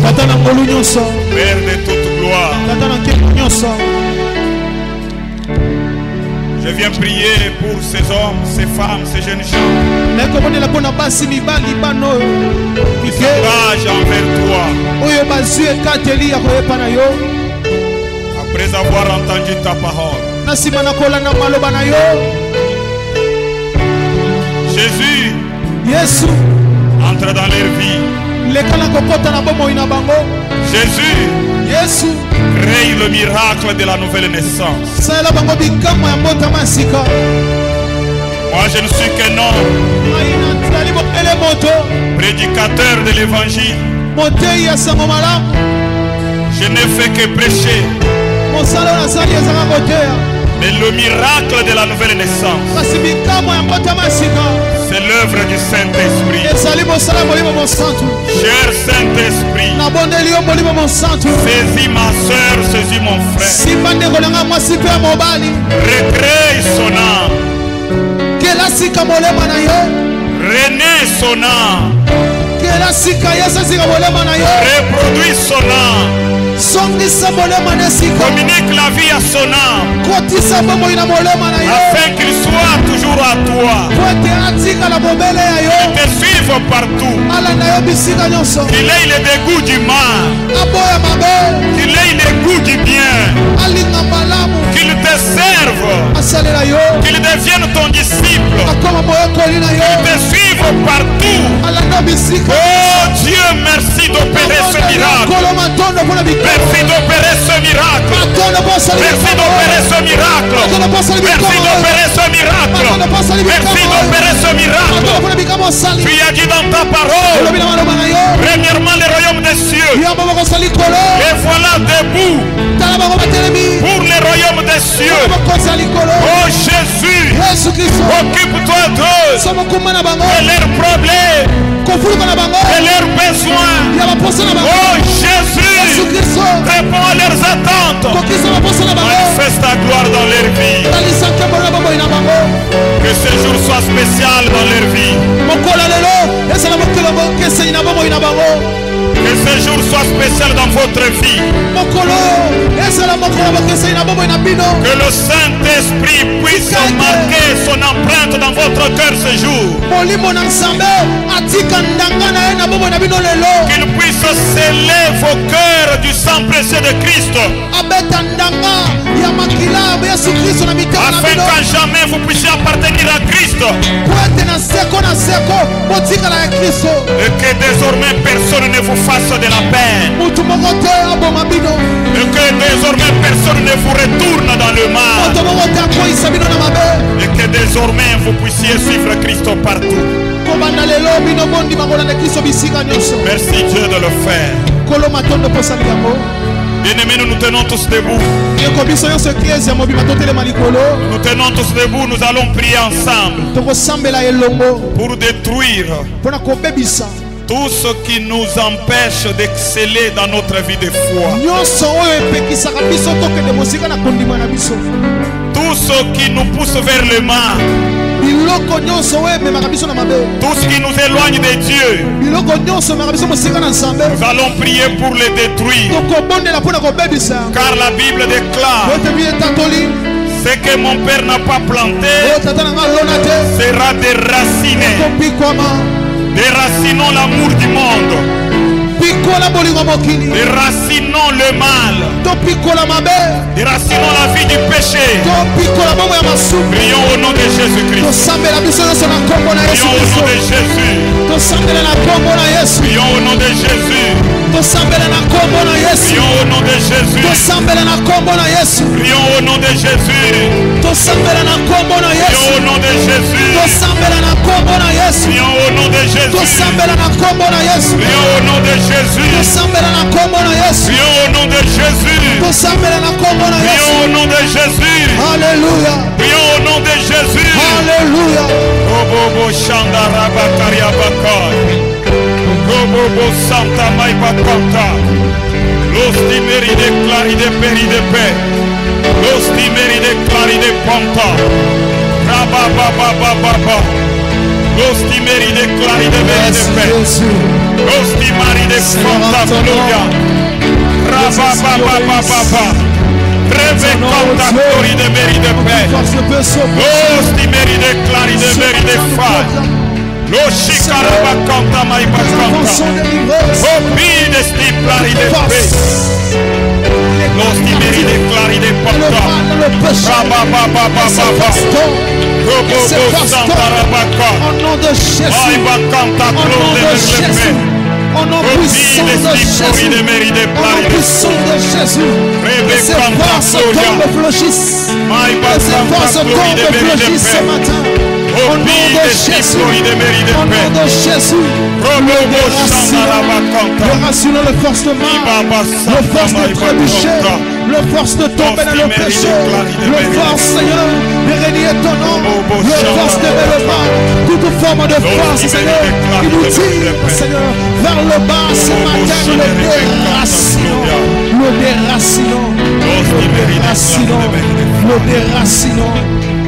Tata na ngolu nyonso. Père de toute gloire. Tata na nkembo nyonso. Je viens prier pour ces hommes, ces femmes, ces jeunes gens Nakobonela pona basi mibali bano qui s'engagent envers toi oyo bazwi ekateli ya koyepa na yo après avoir entendu ta parole. na nsima na kolanda maloba na yo. Jésus, Yesu entre dans leur vie. leka na kokota na bomoi na bango. Jésus, Yesu crée le miracle de la nouvelle naissance. salela bango bikamwa ya mbotama ya sika. Moi, je ne suis qu'un homme, maina tali mopele moto prédicateur de l'évangile. motei ya sango malamu. Je n'ai fait que prêcher. mosala oyo nasali ezaka koteya Mais le miracle de la nouvelle naissance, kasi bikamwa ya mbotama ya sika c'est l'œuvre du Saint-Esprit. ezali mosala molimo mosantu. Cher Saint-Esprit, nabondeli yo molimo mosantu. saisis ma soeur, saisis mon frère. simba ndeko nanga mwasi mpe ya mobali. Recrée son âme, kela sika molema na yo. renaît son âme, kela sika yesu asika molema na yo. reproduis son âme, songisa molema na esika. communique la vie à son âme, kotisa bomoi na molema na yo afin qu'il soit toujours à toi, po ete atikala mobele ya yo te suive partout, alanda yo bisika nyonso. qu'il ait le dégoût du mal, aboya mabe qu'il ait le goût du bien, alinga malamu qu'il te serve, asalela yo qu'il devienne ton disciple, akoma boyokoli na yo te suive partout. alanda bisika. Oh Dieu, merci d'opérer ce miracle. kolo matondo mpona Merci d'opérer ce miracle. matondo mpo osali Merci d'opérer ce miracle. matondo mpo osali Merci d'opérer ce miracle. Merci d'opérer ce miracle. mpona bikama osali Tu as dit dans ta parole, olobi na maloba na yo premièrement le royaume des cieux. yamba bakosali kolo Et voilà debout tala bango batelemi pour le royaume des cieux. bakosali kolo. Oh Jésus, yesu kristo occupe-toi d'eux, somokuma na bango de leurs problèmes, kofuluka na bango de leurs besoins. ya baposa na bango. Oh yesu Jésus, kristo réponds à leurs attentes. kokisa baposa na bango Manifeste ta gloire dans leur vie. talisa nkembo na bomoi na bango. Que ce jour soit spécial dans leur vie. mokolo lelo ezala mokolo bokeseni na bomoi na bango. Que ce jour soit spécial dans votre vie. mokolo ezala mokolo bokeseni na bomoi na bino. Que le Saint-Esprit puisse marquer son empreinte dans votre cœur ce jour. molimo na nzambe atika ndanga na ye na bomoi na bino lelo. Qu'il puisse sceller vos cœurs du sang précieux de Christ. abeta ndanga ya makila ya yesu kristo na mitema na Afin bino qu'à jamais vous puissiez appartenir à Christ. po ete na seko botikala ya kristo. Et que désormais personne ne vous fasse de la peine. mutu moko te aboma bino. Et que désormais personne ne vous retourne dans le mal. moto moko te akoyisa bino na mabe. Et que désormais vous puissiez suivre Christ partout. kobanda lelo bino bondima kolanda kristo bisika nyonso. Merci Dieu de le faire. kolo matondo posali yango. Bien-aimés, nous tenons tous debout. yeko biso nyonso eklesi ya mobima totelema likolo. Nous tenons tous debout. Nous allons prier ensemble tokosambela elongo pour détruire mpona kobebisa tout ce qui nous empêche d'exceller dans notre vie de foi. nyonso oyo epekisaka biso tokende mosika na kondima na biso. Tout ce qui nous pousse vers le mal. biloko nyonso oyo ememaka biso na mabe. Tout ce qui nous éloigne de Dieu. biloko nyonso ememaka biso mosika na nzambe. Nous allons prier pour les détruire. tokobondela mpona kobebisa. Car la Bible déclare: ete bi etatoli ce que mon Père n'a pas planté oyo tata nanga alona te sera déraciné. topikwama. Déracinons l'amour du monde. pikola bolingo mokili. Déracinons le mal. topikola mabe. Déracinons la vie du péché. topikola bongo ya masumu. Prions au nom de Jésus-Christ. tosambela biso nyonso na nkombo na yesu Prions au nom kristo. de Jésus. tosambela na nkombo na yesu. Prions au nom de Jésus. tosambela na nkombo na yesu. Prions au nom de Jésus. tosambela na nkombo na yesu. Prions au nom de Jésus. tosambela na nkombo na Prions yesu. au nom de Jésus. tosambela na nkombo na yesu. Prions au nom de Jésus. tosambela na nkombo na yesu. Prions au nom de Jésus. tosambela na nkombo na yesu. Prions au nom de Jésus. tosambela na nkombo na Prions yesu. au nom de Jésus. Alléluia. Prions au nom de Jésus. Alléluia. Robobo Shandaraba Kariabakai. Robobo Santa Maibakanta. Los Timeri de Clari de Peri de Pe. Los Timeri de Clari de Panta. Rabababababa. Los Timeri de Clari de Peri de Merci Pe. Jésus. Los Timari de de Santa Gloria. Rabababababa. Breve Santa Gloria de Meri de paix. Oh, sti Meri de clari de Meri de fa. Lo Shikaraba Kanta Maiba Kanta. Oh, bide sti clari de paix. Lo sti Meri de clari de Panta. Rabababababa. Robo Santa Rabaka. Au nom de Jésus. Maiba Kanta Au nom Claude de de Jésus. Au nom puissant de Jésus. Au nom puissant de Jésus. Que ces forces tombent fléchissent. Que ces forces tombent fléchissent ce matin. Au nom de Jésus. Au nom de Jésus. Le racinons les forces de mal. Le force de trébucher. Le force de tomber dans le péché. Le force, Seigneur, de régner ton nom. Le force de le mal. Toute forme de force, Seigneur, qui nous tire, Seigneur, vers le bas ce matin. Nous le déracinons. Le déracinons. Le déracinons. Le déracinons.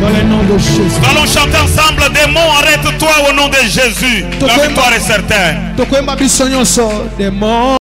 Dans le nom de Jésus. Nous allons chanter ensemble des mots. Arrête-toi au nom de Jésus. La victoire est certaine. Des mots.